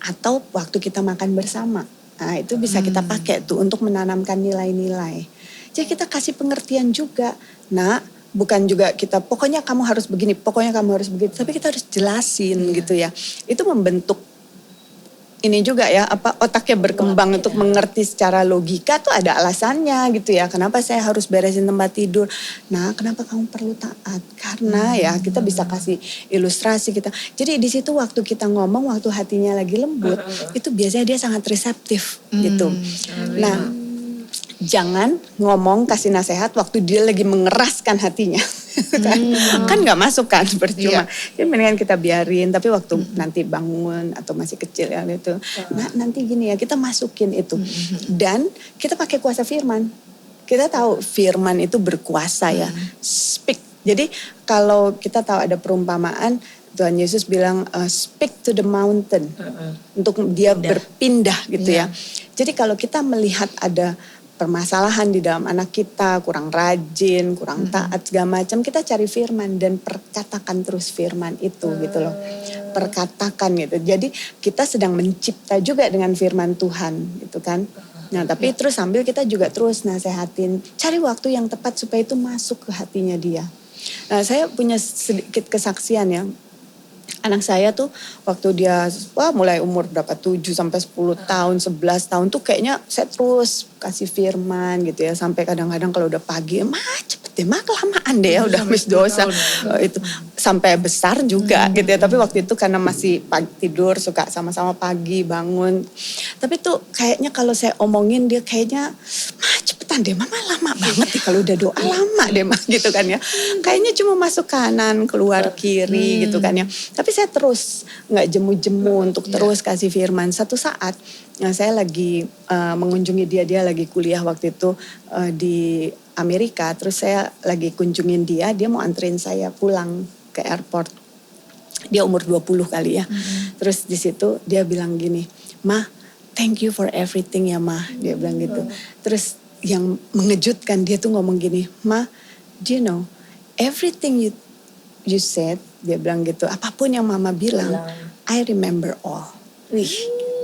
Atau waktu kita makan bersama. Nah, itu bisa kita pakai tuh untuk menanamkan nilai-nilai. Jadi kita kasih pengertian juga. Nah, bukan juga kita pokoknya kamu harus begini, pokoknya kamu harus begitu, tapi kita harus jelasin gitu ya. Itu membentuk ini juga ya, otaknya berkembang untuk mengerti secara logika tuh ada alasannya gitu ya. Kenapa saya harus beresin tempat tidur? Nah, kenapa kamu perlu taat? Karena ya kita bisa kasih ilustrasi kita. Jadi di situ waktu kita ngomong, waktu hatinya lagi lembut, itu biasanya dia sangat reseptif gitu. Nah, jangan ngomong kasih nasihat waktu dia lagi mengeraskan hatinya. Kan gak masuk kan, percuma. Jadi mendingan kita biarin, tapi waktu nanti bangun atau masih kecil ya gitu. Nah, nanti gini ya, kita masukin itu. Dan kita pakai kuasa firman. Kita tahu firman itu berkuasa ya. Speak. Jadi kalau kita tahu ada perumpamaan, Tuhan Yesus bilang speak to the mountain. Untuk dia berpindah gitu ya. Jadi kalau kita melihat ada permasalahan di dalam anak kita, kurang rajin, kurang taat segala macam, kita cari firman dan perkatakan terus firman itu gitu loh. Perkatakan gitu. Jadi kita sedang mencipta juga dengan firman Tuhan gitu kan. Nah, tapi terus sambil kita juga terus nasehatin, cari waktu yang tepat supaya itu masuk ke hatinya dia. Nah, saya punya sedikit kesaksian ya. Anak saya tuh waktu dia mulai umur berapa 7 sampai 10 tahun, 11 tahun tuh kayaknya saya terus kasih firman gitu ya. Sampai kadang-kadang kalau udah pagi, cepet deh kelamaan deh ya udah habis dosa. Itu sampai besar juga gitu ya. Tapi waktu itu karena masih pagi tidur suka sama-sama pagi bangun. Tapi tuh kayaknya kalau saya omongin dia kayaknya cepetan deh mama, lama banget nih kalau udah doa lama deh mah gitu kan ya. Kayaknya cuma masuk kanan keluar kiri gitu kan ya. Tapi saya terus gak jemu-jemu untuk terus kasih firman. Satu saat saya lagi mengunjungi dia lagi kuliah waktu itu di Amerika. Terus saya lagi kunjungin dia mau anterin saya pulang ke airport. Dia umur 20 kali ya. Terus di situ dia bilang gini, "Ma, thank you for everything ya Ma." Dia bilang gitu. Terus yang mengejutkan dia tuh ngomong gini, "Ma, do you know everything you said," dia bilang gitu, apapun yang Mama bilang, I remember all. Wih,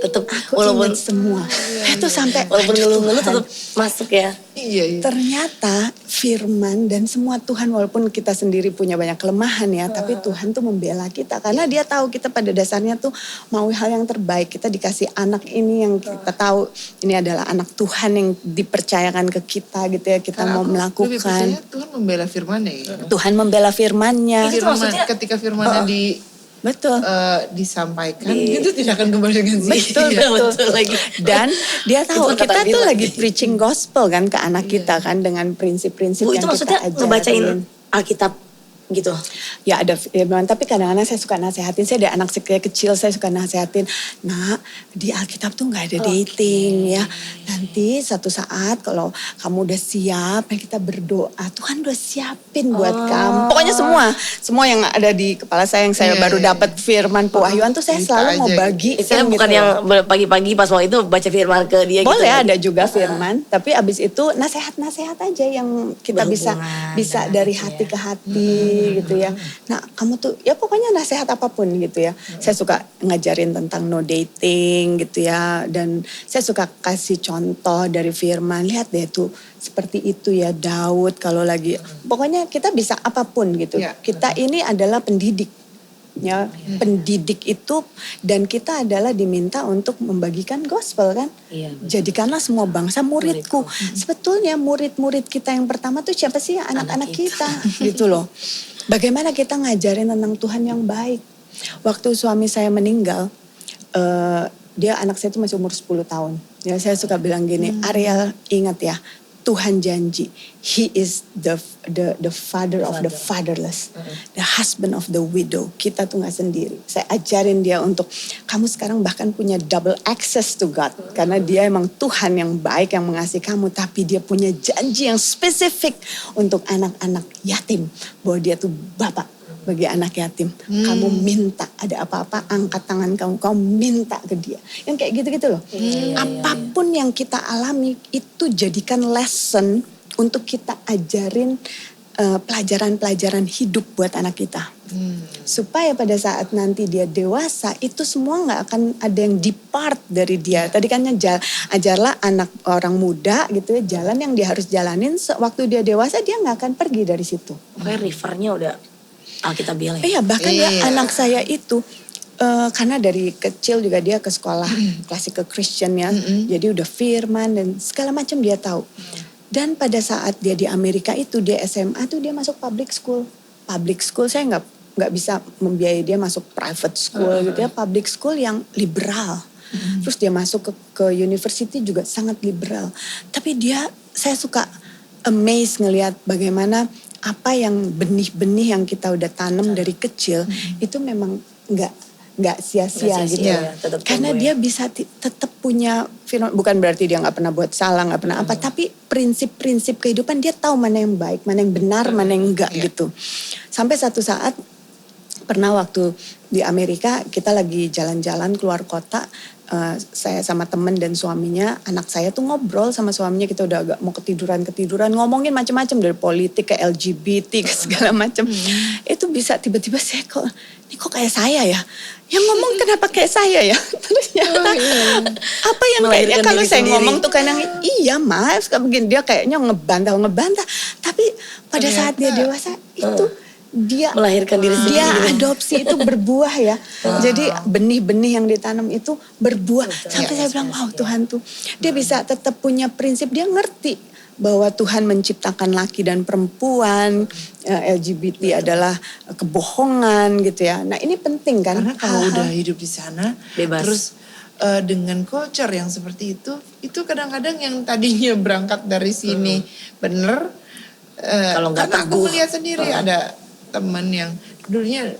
Tetap Aku walaupun ingat semua. Itu sampai walaupun aduh, ngeluh-ngeluh Tuhan. tetap masuk ya. Iya. Ternyata firman dan semua Tuhan, walaupun kita sendiri punya banyak kelemahan ya, tapi Tuhan tuh membela kita. Karena dia tahu kita pada dasarnya tuh mau hal yang terbaik. Kita dikasih anak ini yang kita tahu ini adalah anak Tuhan yang dipercayakan ke kita gitu ya. Kita Karena mau aku lebih melakukan. percaya Tuhan membela firman-Nya ya. Tuhan membela firman-Nya. Itu maksudnya- Ketika firman-Nya Betul. disampaikan, itu tidak akan kembali dengan Betul, sia-sia. betul lagi. Dan dia tahu Itu kata kita tuh Bila. lagi preaching gospel kan ke anak kita kan dengan prinsip-prinsip Bu, yang itu kita maksudnya ajarin. ngebacain Alkitab gitu. Ya ada firman, tapi kadang-kadang saya suka nasehatin. Saya ada anak kecil, saya suka nasehatin. Nah, di Alkitab tuh nggak ada dating ya. Nanti satu saat kalau kamu udah siap, kita berdoa. Tuhan udah siapin buat kamu. Pokoknya semua yang ada di kepala saya yang saya Iya, baru iya. dapat firman pewahyuan tuh saya Minta selalu mau aja bagi. Istilahnya bukan yang pagi-pagi pas waktu itu baca firman ke dia Boleh gitu. ada juga firman, tapi abis itu nasehat-nasehat aja yang kita bisa Berhubungan dari dengan hati itu ya. ke hati gitu ya. Nah kamu tuh ya pokoknya nasehat apapun gitu ya. Saya suka ngajarin tentang no dating gitu ya, dan saya suka kasih contoh dari firman. Lihat deh tuh seperti itu ya Daud kalau lagi, pokoknya kita bisa apapun gitu. Ya. Kita ini adalah pendidik. Ya, pendidik itu, dan kita adalah diminta untuk membagikan gospel kan. Iya, betul. Jadikanlah semua bangsa muridku. Sebetulnya murid-murid kita yang pertama tuh siapa sih? Anak-anak kita gitu loh. Bagaimana kita ngajarin tentang Tuhan yang baik. Waktu suami saya meninggal, dia anak saya itu masih umur 10 tahun. Ya, saya suka bilang gini, Ariel ingat ya, Tuhan janji, He is the father of the fatherless, the husband of the widow. Kita tuh nggak sendiri. Saya ajarin dia untuk kamu sekarang bahkan punya double access to God, karena dia emang Tuhan yang baik yang mengasihi kamu, tapi dia punya janji yang spesifik untuk anak-anak yatim, bahwa dia tuh bapak bagi anak yatim. Kamu minta ada apa-apa, angkat tangan kamu minta ke dia. Yang kayak gitu-gitu loh. Apapun yang kita alami itu jadikan lesson untuk kita ajarin pelajaran-pelajaran hidup buat anak kita. Supaya pada saat nanti dia dewasa itu semua gak akan ada yang depart dari dia. Tadi kan ajarlah anak orang muda gitu ya, jalan yang dia harus jalanin. Waktu dia dewasa dia gak akan pergi dari situ. Pokoknya rivernya udah Alkitab bilang ya. Iya, bahkan ya anak saya itu karena dari kecil juga dia ke sekolah classical Christian ya. Jadi udah firman dan segala macam dia tahu. Dan pada saat dia di Amerika itu, dia SMA tuh dia masuk public school. Public school saya nggak bisa membiayai dia masuk private school gitu ya. Public school yang liberal. Terus dia masuk ke university juga sangat liberal. Tapi saya suka amazed ngelihat bagaimana apa yang benih-benih yang kita udah tanam dari kecil itu memang nggak sia-sia gitu. Ya, Karena dia bisa tetap punya firman, bukan berarti dia nggak pernah buat salah, nggak pernah apa, tapi prinsip-prinsip kehidupan dia tahu mana yang baik, mana yang benar, mana yang enggak gitu. Sampai satu saat pernah waktu di Amerika kita lagi jalan-jalan keluar kota, saya sama temen dan suaminya, anak saya tuh ngobrol sama suaminya, kita udah agak mau ketiduran ngomongin macam-macam dari politik ke LGBT ke segala macam. Itu bisa tiba-tiba saya ini kok kayak saya ya? Yang ngomong kenapa kayak saya ya? Ternyata apa yang kayaknya kalau saya ngomong tuh kadang iya mas, begini dia kayaknya ngebantah. Tapi pada saat dia dewasa itu dia melahirkan diri sendiri. Dia adopsi itu berbuah ya. Jadi benih-benih yang ditanam itu berbuah. Sampai saya bilang wow Tuhan tuh. Dia bisa tetap punya prinsip, dia ngerti bahwa Tuhan menciptakan laki dan perempuan, LGBT adalah kebohongan gitu ya. Nah ini penting kan. Karena kalau udah hidup di sana, bebas. Terus dengan culture yang seperti itu kadang-kadang yang tadinya berangkat dari sini bener, kalau nggak karena aku teguh. melihat sendiri ada teman yang dulunya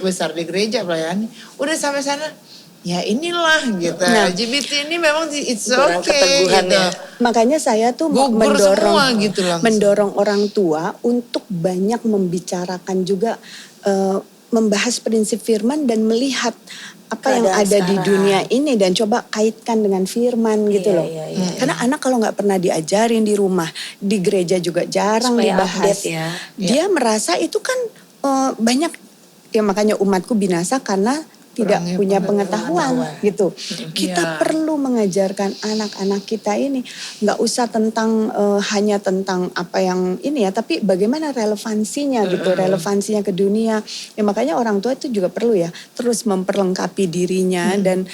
besar di gereja pelayan, udah sampai sana, ya inilah gitu. Nah, LGBT ini memang it's kurang okay keteguhan gitu. ya. Makanya saya tuh Gugur semua gitu langsung. mendorong orang tua untuk banyak membicarakan juga, membahas prinsip firman dan melihat apa yang Keadaan ada di sekarang. dunia ini dan coba kaitkan dengan firman gitu loh. Iya. Karena anak kalau nggak pernah diajarin di rumah, di gereja juga jarang Supaya dibahas. update ya. Dia merasa itu kan banyak, ya makanya umatku binasa karena tidak Kurangnya punya pengetahuan gitu. Iya. Kita perlu mengajarkan anak-anak kita ini nggak usah tentang hanya tentang apa yang ini ya, tapi bagaimana relevansinya gitu, relevansinya ke dunia. Ya makanya orang tua itu juga perlu ya terus memperlengkapi dirinya dan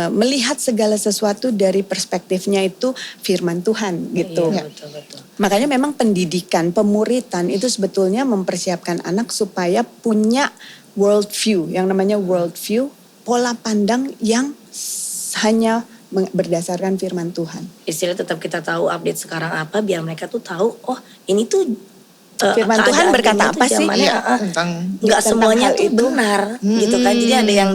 melihat segala sesuatu dari perspektifnya itu firman Tuhan gitu. Iya, betul. Makanya memang pendidikan, pemuritan itu sebetulnya mempersiapkan anak supaya punya world view. Yang namanya world view, pola pandang yang hanya berdasarkan firman Tuhan. Istilah tetap kita tahu update sekarang apa, biar mereka tuh tahu, oh ini tuh Firman Tuhan keadaan berkata dunia tuh apa sih? zamannya, Tentang nggak tentang semuanya hal tuh itu. benar gitu kan. Jadi ada yang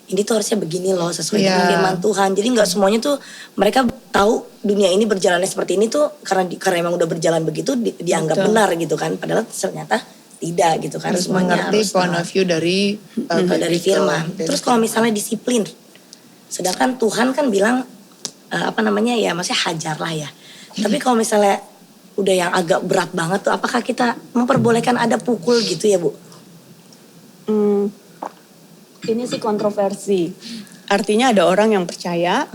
ini tuh harusnya begini loh sesuai dengan Iya. firman Tuhan. Jadi nggak semuanya tuh mereka tahu dunia ini berjalannya seperti ini tuh karena emang udah berjalan begitu dianggap Betul. benar gitu kan. Padahal ternyata tidak gitu kan. harus Semuanya mengerti harus point of view dari dari firman. Terus kalau misalnya disiplin, sedangkan Tuhan kan bilang ya maksudnya hajarlah ya. Tapi kalau misalnya udah yang agak berat banget tuh, apakah kita memperbolehkan ada pukul gitu ya Bu? Ini sih kontroversi. Artinya ada orang yang percaya,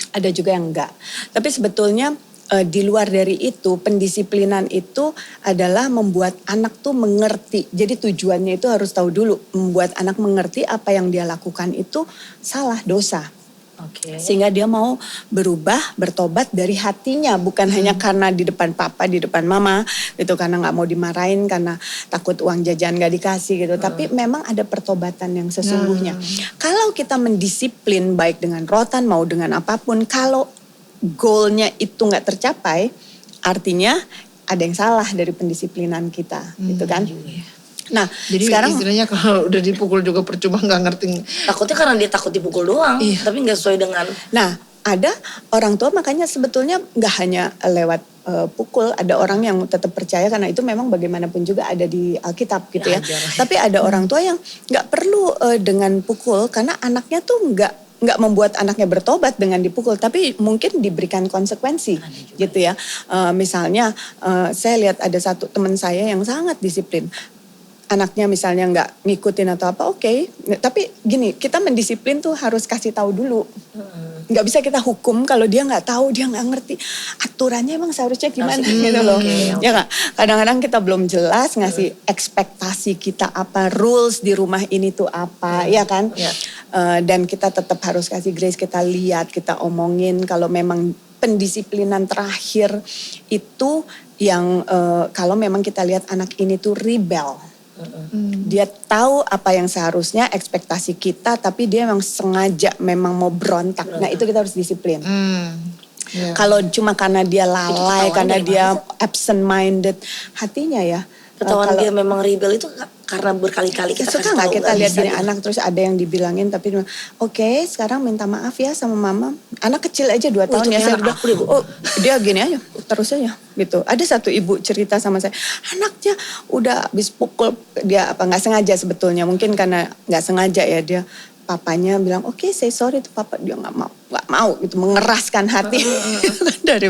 ada juga yang enggak. Tapi sebetulnya di luar dari itu, pendisiplinan itu adalah membuat anak tuh mengerti. Jadi tujuannya itu harus tahu dulu, membuat anak mengerti apa yang dia lakukan itu salah, dosa. Oke. Sehingga dia mau berubah, bertobat dari hatinya. Bukan hanya karena di depan papa, di depan mama gitu. Karena gak mau dimarahin, karena takut uang jajan gak dikasih gitu. Tapi memang ada pertobatan yang sesungguhnya. Kalau kita mendisiplin baik dengan rotan, mau dengan apapun. Kalau goalnya itu gak tercapai, artinya ada yang salah dari pendisiplinan kita gitu kan. Nah Jadi sekarang istilahnya kalau udah dipukul juga percuma nggak ngerti. Takutnya karena dia takut dipukul doang, tapi nggak sesuai dengan. Nah, ada orang tua makanya sebetulnya nggak hanya lewat pukul, ada orang yang tetap percaya karena itu memang bagaimanapun juga ada di Alkitab gitu ya. Tapi ada orang tua yang nggak perlu dengan pukul karena anaknya tuh nggak membuat anaknya bertobat dengan dipukul, tapi mungkin diberikan konsekuensi gitu ya. Misalnya saya lihat ada satu teman saya yang sangat disiplin. Anaknya misalnya nggak ngikutin atau apa, oke. Tapi gini, kita mendisiplin tuh harus kasih tahu dulu. Nggak bisa kita hukum kalau dia nggak tahu, dia nggak ngerti aturannya emang seharusnya gimana gitu loh. Ya nggak? Kadang-kadang kita belum jelas ngasih ekspektasi kita apa, rules di rumah ini tuh apa, ya kan? Dan kita tetap harus kasih grace, kita lihat, kita omongin kalau memang pendisiplinan terakhir itu yang kalau memang kita lihat anak ini tuh rebel. Dia tahu apa yang seharusnya ekspektasi kita, tapi dia memang sengaja memang mau berontak. Nah itu kita harus disiplin. Kalau cuma karena dia lalai, karena dia absent minded, hatinya ya. Ketahuan dia memang rebel itu karena berkali-kali kita suka kasih nggak tahu. kita lihat gini anak terus ada yang dibilangin tapi oke, sekarang minta maaf ya sama mama. Anak kecil aja 2 tahun ya saya bilang, dia gini aja terus aja gitu. Ada satu ibu cerita sama saya, anaknya udah habis pukul, dia apa nggak sengaja sebetulnya, mungkin karena nggak sengaja ya, dia papanya bilang oke, say sorry, itu papa dia nggak mau gitu, mengeraskan hati dari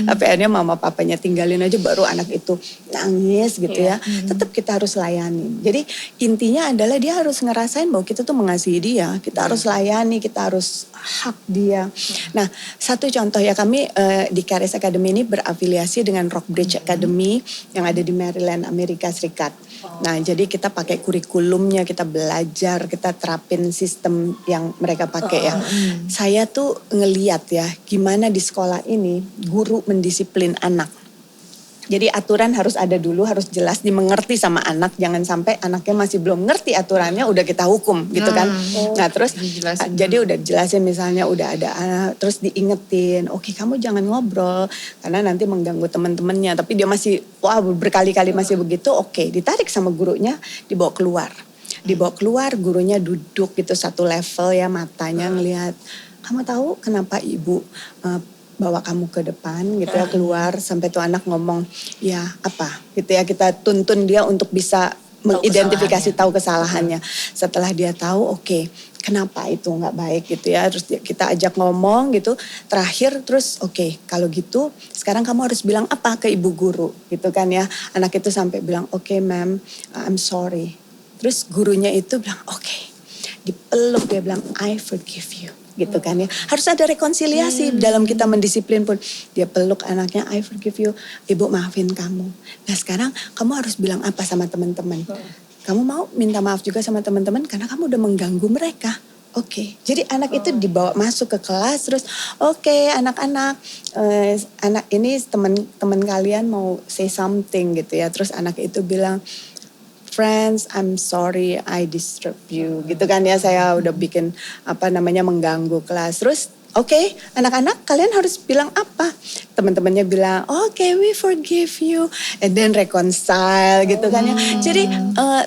tapi akhirnya mama papanya tinggalin aja, baru anak itu nangis gitu ya. Tetap kita harus layani. Jadi intinya adalah dia harus ngerasain bahwa kita tuh mengasihi dia, kita harus layani, kita harus hak dia. Nah satu contoh ya, kami di Charis Academy ini berafiliasi dengan Rockbridge Academy yang ada di Maryland, Amerika Serikat. Nah jadi kita pakai kurikulumnya, kita belajar, kita terapin sistem yang mereka pakai ya. Saya tuh ngeliat ya gimana di sekolah ini guru mendisiplin anak. Jadi aturan harus ada dulu, harus jelas dimengerti sama anak. Jangan sampai anaknya masih belum ngerti aturannya udah kita hukum gitu kan. Nah terus jadi udah dijelasin, misalnya udah ada anak, terus diingetin, oke kamu jangan ngobrol karena nanti mengganggu teman-temannya. Tapi dia masih berkali-kali masih begitu, oke ditarik sama gurunya, dibawa keluar. Dibawa keluar, gurunya duduk gitu satu level ya, matanya ngelihat. Kamu tahu kenapa ibu bawa kamu ke depan gitu ya, keluar, sampai tuh anak ngomong ya apa gitu ya, kita tuntun dia untuk bisa mengidentifikasi, tahu kesalahannya. Setelah dia tahu, oke, kenapa itu nggak baik gitu ya, terus kita ajak ngomong gitu. Terakhir terus oke, kalau gitu sekarang kamu harus bilang apa ke ibu guru gitu kan ya. Anak itu sampai bilang oke ma'am, I'm sorry. Terus gurunya itu bilang oke, dipeluk, dia bilang I forgive you. Gitu kan ya. Harus ada rekonsiliasi dalam kita mendisiplin pun. Dia peluk anaknya, I forgive you. Ibu maafin kamu. Nah sekarang kamu harus bilang apa sama teman-teman? Kamu mau minta maaf juga sama teman-teman karena kamu udah mengganggu mereka. Oke, jadi anak itu dibawa masuk ke kelas terus oke, anak-anak anak ini teman-teman kalian mau say something gitu ya. Terus anak itu bilang, friends, I'm sorry I disturb you. Gitu kan ya, saya udah bikin mengganggu kelas. Terus oke, anak-anak kalian harus bilang apa? Teman-temannya bilang, oke, we forgive you. And then reconcile gitu kan ya. Jadi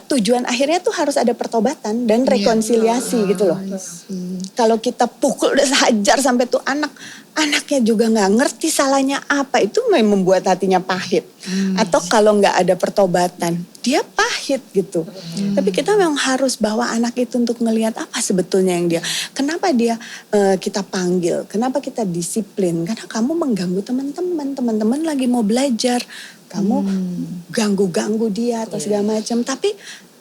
tujuan akhirnya tuh harus ada pertobatan dan rekonsiliasi gitu loh. Kalau kita pukul udah hajar sampai tuh anaknya juga gak ngerti salahnya apa. Itu membuat hatinya pahit. Atau kalau gak ada pertobatan, dia pahit gitu. Tapi kita memang harus bawa anak itu untuk ngelihat apa sebetulnya yang dia. Kenapa dia kita panggil, kenapa kita disiplin. Karena kamu mengganggu teman-teman lagi mau belajar. Kamu ganggu-ganggu dia atau segala macam. Tapi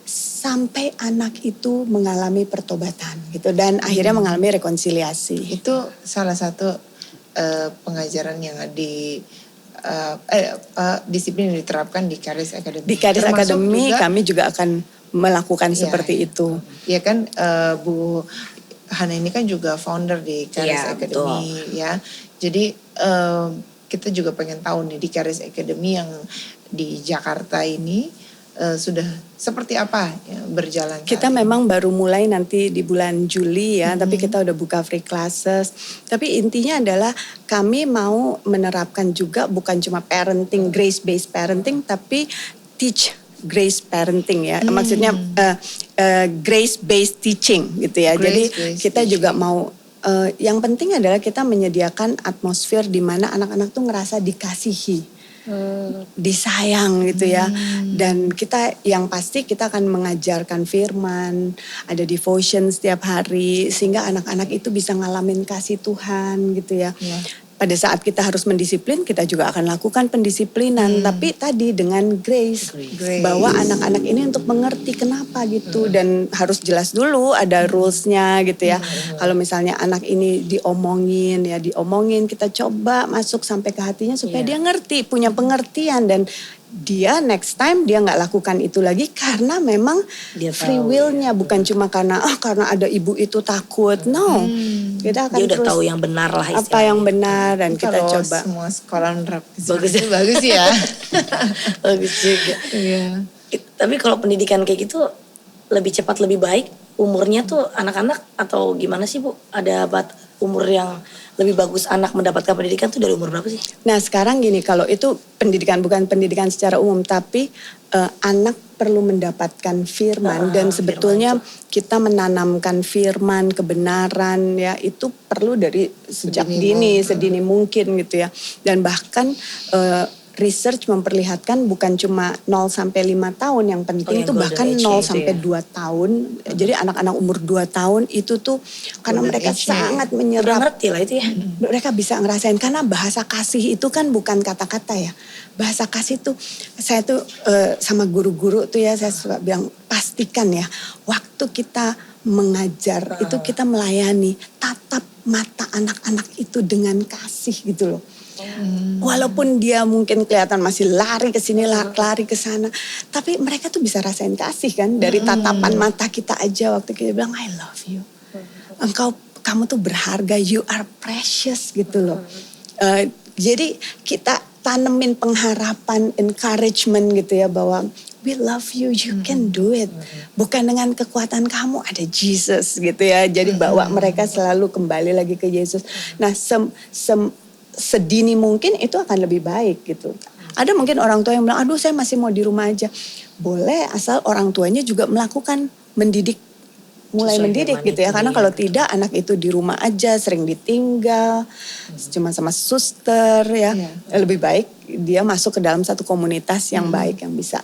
sampai anak itu mengalami pertobatan gitu. Dan akhirnya mengalami rekonsiliasi. Itu salah satu pengajaran yang disiplin yang diterapkan di Charis Academy. Di Charis Academy kami juga akan melakukan seperti itu. Iya kan Bu Hana ini kan juga founder di Charis Academy ya. Jadi kita juga pengen tahu nih di Charis Academy yang di Jakarta ini sudah seperti apa ya, berjalan? Kita memang baru mulai nanti di bulan Juli ya, tapi kita udah buka free classes. Tapi intinya adalah kami mau menerapkan juga bukan cuma parenting, grace-based parenting, tapi teach grace parenting ya. Maksudnya grace-based teaching gitu ya. Jadi kita juga mau, yang penting adalah kita menyediakan atmosfer di mana anak-anak tuh ngerasa dikasihi. Disayang gitu ya. Dan kita yang pasti kita akan mengajarkan firman, ada devotion setiap hari sehingga anak-anak itu bisa ngalamin kasih Tuhan gitu ya. Pada saat kita harus mendisiplin, kita juga akan lakukan pendisiplinan. Tapi tadi dengan grace. Bahwa anak-anak ini untuk mengerti kenapa gitu. Dan harus jelas dulu ada rulesnya gitu ya. Kalau misalnya anak ini diomongin, kita coba masuk sampai ke hatinya supaya dia ngerti, punya pengertian. Dan dia next time dia gak lakukan itu lagi karena memang dia free will-nya. Bukan cuma karena ada ibu itu takut. No. Kita akan dia udah tahu yang benar lah istilahnya. Apa yang benar dan kita kalau coba. Semua sekolah menerapkan bagus ya. Bagus juga. Iya. Tapi kalau pendidikan kayak gitu lebih cepat lebih baik umurnya tuh anak-anak atau gimana sih Bu? Ada umur yang lebih bagus anak mendapatkan pendidikan tuh dari umur berapa sih? Nah sekarang gini, kalau itu pendidikan bukan pendidikan secara umum, tapi anak perlu mendapatkan firman dan sebetulnya kita menanamkan firman, kebenaran ya itu perlu dari sejak sedini mungkin gitu ya. Dan bahkan research memperlihatkan bukan cuma 0 sampai 5 tahun yang penting itu bahkan 0 sampai 2 tahun. Jadi anak-anak umur 2 tahun itu tuh karena mereka sangat menyerap. Udah ngerti lah itu ya. Mereka bisa ngerasain karena bahasa kasih itu kan bukan kata-kata ya. Bahasa kasih tuh saya tuh sama guru-guru tuh ya saya suka bilang pastikan ya waktu kita mengajar itu kita melayani tatap mata anak-anak itu dengan kasih gitu loh. Walaupun dia mungkin kelihatan masih lari ke sini, lari ke sana, tapi mereka tuh bisa rasain kasih kan dari tatapan mata kita aja waktu kita bilang I love you. Kamu tuh berharga, you are precious gitu loh. Jadi kita tanemin pengharapan, encouragement gitu ya bahwa we love you, you can do it. Bukan dengan kekuatan kamu, ada Jesus gitu ya. Jadi bawa mereka selalu kembali lagi ke Yesus. Nah sedini mungkin itu akan lebih baik gitu. Ada mungkin orang tua yang bilang, aduh saya masih mau di rumah aja. Boleh asal orang tuanya juga melakukan mulai mendidik gitu ya. Karena kalau tidak anak itu di rumah aja sering ditinggal, cuma sama suster ya. Lebih baik dia masuk ke dalam satu komunitas yang baik yang bisa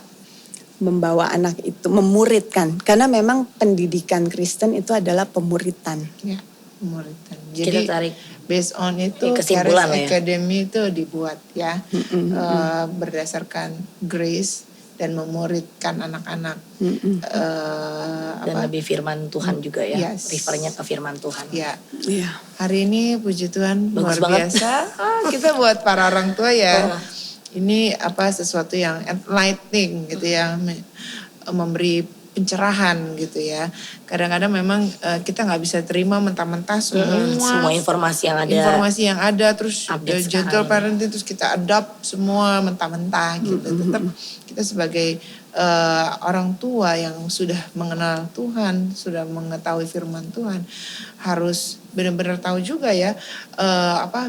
membawa anak itu, memuridkan. Karena memang pendidikan Kristen itu adalah pemuritan. Ya, pemuritan. Jadi kita tarik based on itu Charis Academy itu dibuat ya berdasarkan grace dan memuridkan anak-anak. Dan lebih firman Tuhan juga ya, Yes. refernya ke firman Tuhan. Ya, Iya. hari ini puji Tuhan Bagus luar banget. biasa. Kita buat para orang tua ya, ini sesuatu yang enlightening gitu ya, memberi pencerahan gitu ya. Kadang-kadang memang kita nggak bisa terima mentah-mentah Semua informasi yang ada. Terus update gentle sekarang. parenting terus kita adopt semua mentah-mentah gitu. Tetap kita sebagai orang tua yang sudah mengenal Tuhan, sudah mengetahui firman Tuhan, harus benar-benar tahu juga ya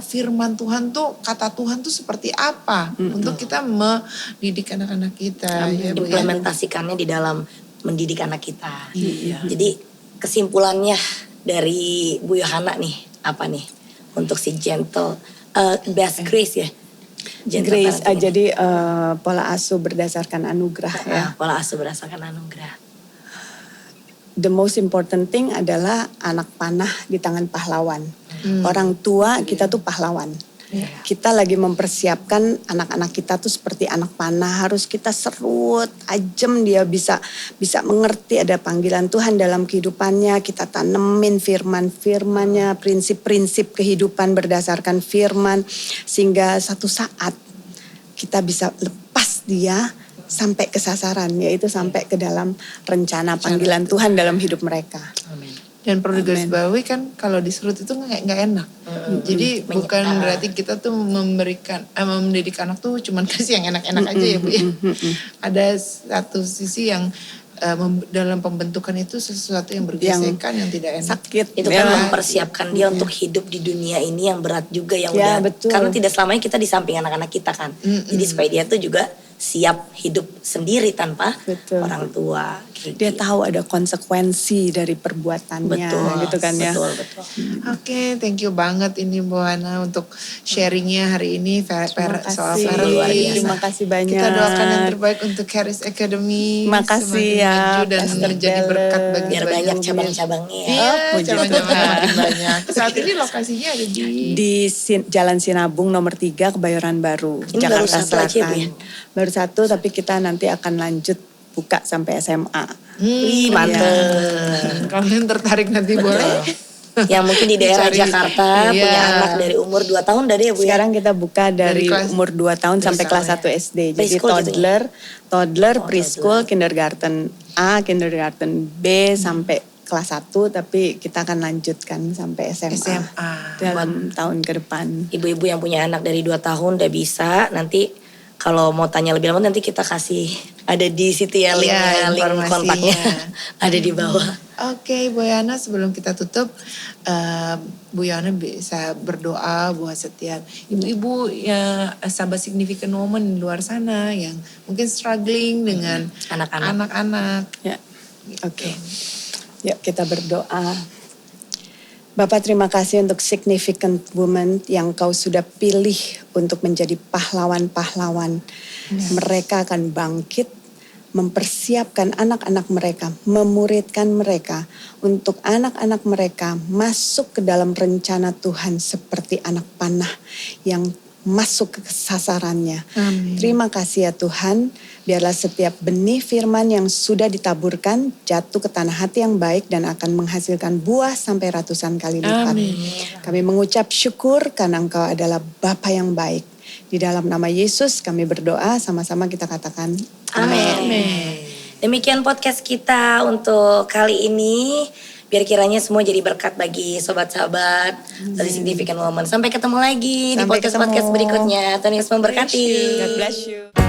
firman Tuhan tuh, kata Tuhan tuh seperti apa untuk kita mendidik anak-anak kita. Ya, Bu, ya. Implementasikannya di dalam mendidik anak kita. Iya. Jadi kesimpulannya dari Bu Yohana nih, apa nih untuk si gentle, best grace ya? Gentle Grace, parenting ini. jadi pola asuh berdasarkan anugerah ya. Pola asuh berdasarkan anugerah. The most important thing adalah anak panah di tangan pahlawan. Orang tua kita tuh pahlawan. Kita lagi mempersiapkan anak-anak kita tuh seperti anak panah, harus kita serut, ajem dia bisa mengerti ada panggilan Tuhan dalam kehidupannya, kita tanemin firman-firmannya, prinsip-prinsip kehidupan berdasarkan firman, sehingga satu saat kita bisa lepas dia sampai ke sasaran, yaitu sampai ke dalam rencana panggilan Tuhan dalam hidup mereka. Amin. Dan perlu digarisbawahi kan kalau diserut itu nggak enak. Jadi bukan berarti kita tuh mendidik anak tuh cuman kasih yang enak-enak aja ya Bu ya. Ada satu sisi yang dalam pembentukan itu sesuatu yang bergesekan yang tidak enak. Sakit. Itu kan mempersiapkan dia untuk hidup di dunia ini yang berat juga, yang Ya, udah betul. karena tidak selamanya kita di samping anak-anak kita kan. Jadi supaya dia tuh juga siap hidup sendiri tanpa Betul. orang tua. Dia tahu ada konsekuensi dari perbuatannya, Betul, gitu kan ya. betul. Oke, thank you banget ini Bu Hana untuk sharingnya hari ini soal parenting. Terima kasih banyak. Kita doakan yang terbaik untuk Charis Academy. Makasih semakin ya, maju dan Pastor menjadi Bella. berkat bagi Biar banyak cabang-cabangnya ya. Iya, puji cabang-cabang Tuhan. makin banyak. Saat ini lokasinya ada di Jalan Sinabung nomor 3 Kebayoran Baru, Ini Jakarta baru satu aja, Selatan. Bu, ya? Baru satu, tapi kita nanti akan lanjut buka sampai SMA. Wih, mantep. Kalian tertarik nanti boleh. Yang mungkin di daerah Dicari. Jakarta Iya. punya anak dari umur 2 tahun dari ya Bu ya? Sekarang kita buka dari kelas- umur 2 tahun sampai kelas 1 SD. Jadi Preschool gitu toddler, preschool, kindergarten A, kindergarten B sampai kelas 1, tapi kita akan lanjutkan sampai SMA. Dalam tahun ke depan. Ibu-ibu yang punya anak dari 2 tahun udah bisa. Nanti kalau mau tanya lebih lanjut nanti kita kasih ada di situ ya linknya, link informasinya. kontaknya ada di bawah. Oke, Bu Yana, sebelum kita tutup, Bu Yana bisa berdoa buat setiap ibu-ibu ya, sahabat significant woman di luar sana yang mungkin struggling dengan anak-anak. Ya, oke. Yuk kita berdoa. Bapak, terima kasih untuk significant woman yang kau sudah pilih untuk menjadi pahlawan-pahlawan. Mereka akan bangkit, mempersiapkan anak-anak mereka, memuridkan mereka untuk anak-anak mereka masuk ke dalam rencana Tuhan seperti anak panah yang masuk ke sasarannya. Amin. Terima kasih ya Tuhan, biarlah setiap benih firman yang sudah ditaburkan jatuh ke tanah hati yang baik dan akan menghasilkan buah sampai ratusan kali lipat. Amin. Kami mengucap syukur karena Engkau adalah Bapa yang baik. Di dalam nama Yesus kami berdoa, sama-sama kita katakan Amin. Demikian podcast kita untuk kali ini. Biar kiranya semua jadi berkat bagi sobat-sobat dari Significant Woman. Sampai ketemu lagi di podcast-podcast berikutnya. Tuhan Yesus memberkati. God bless you.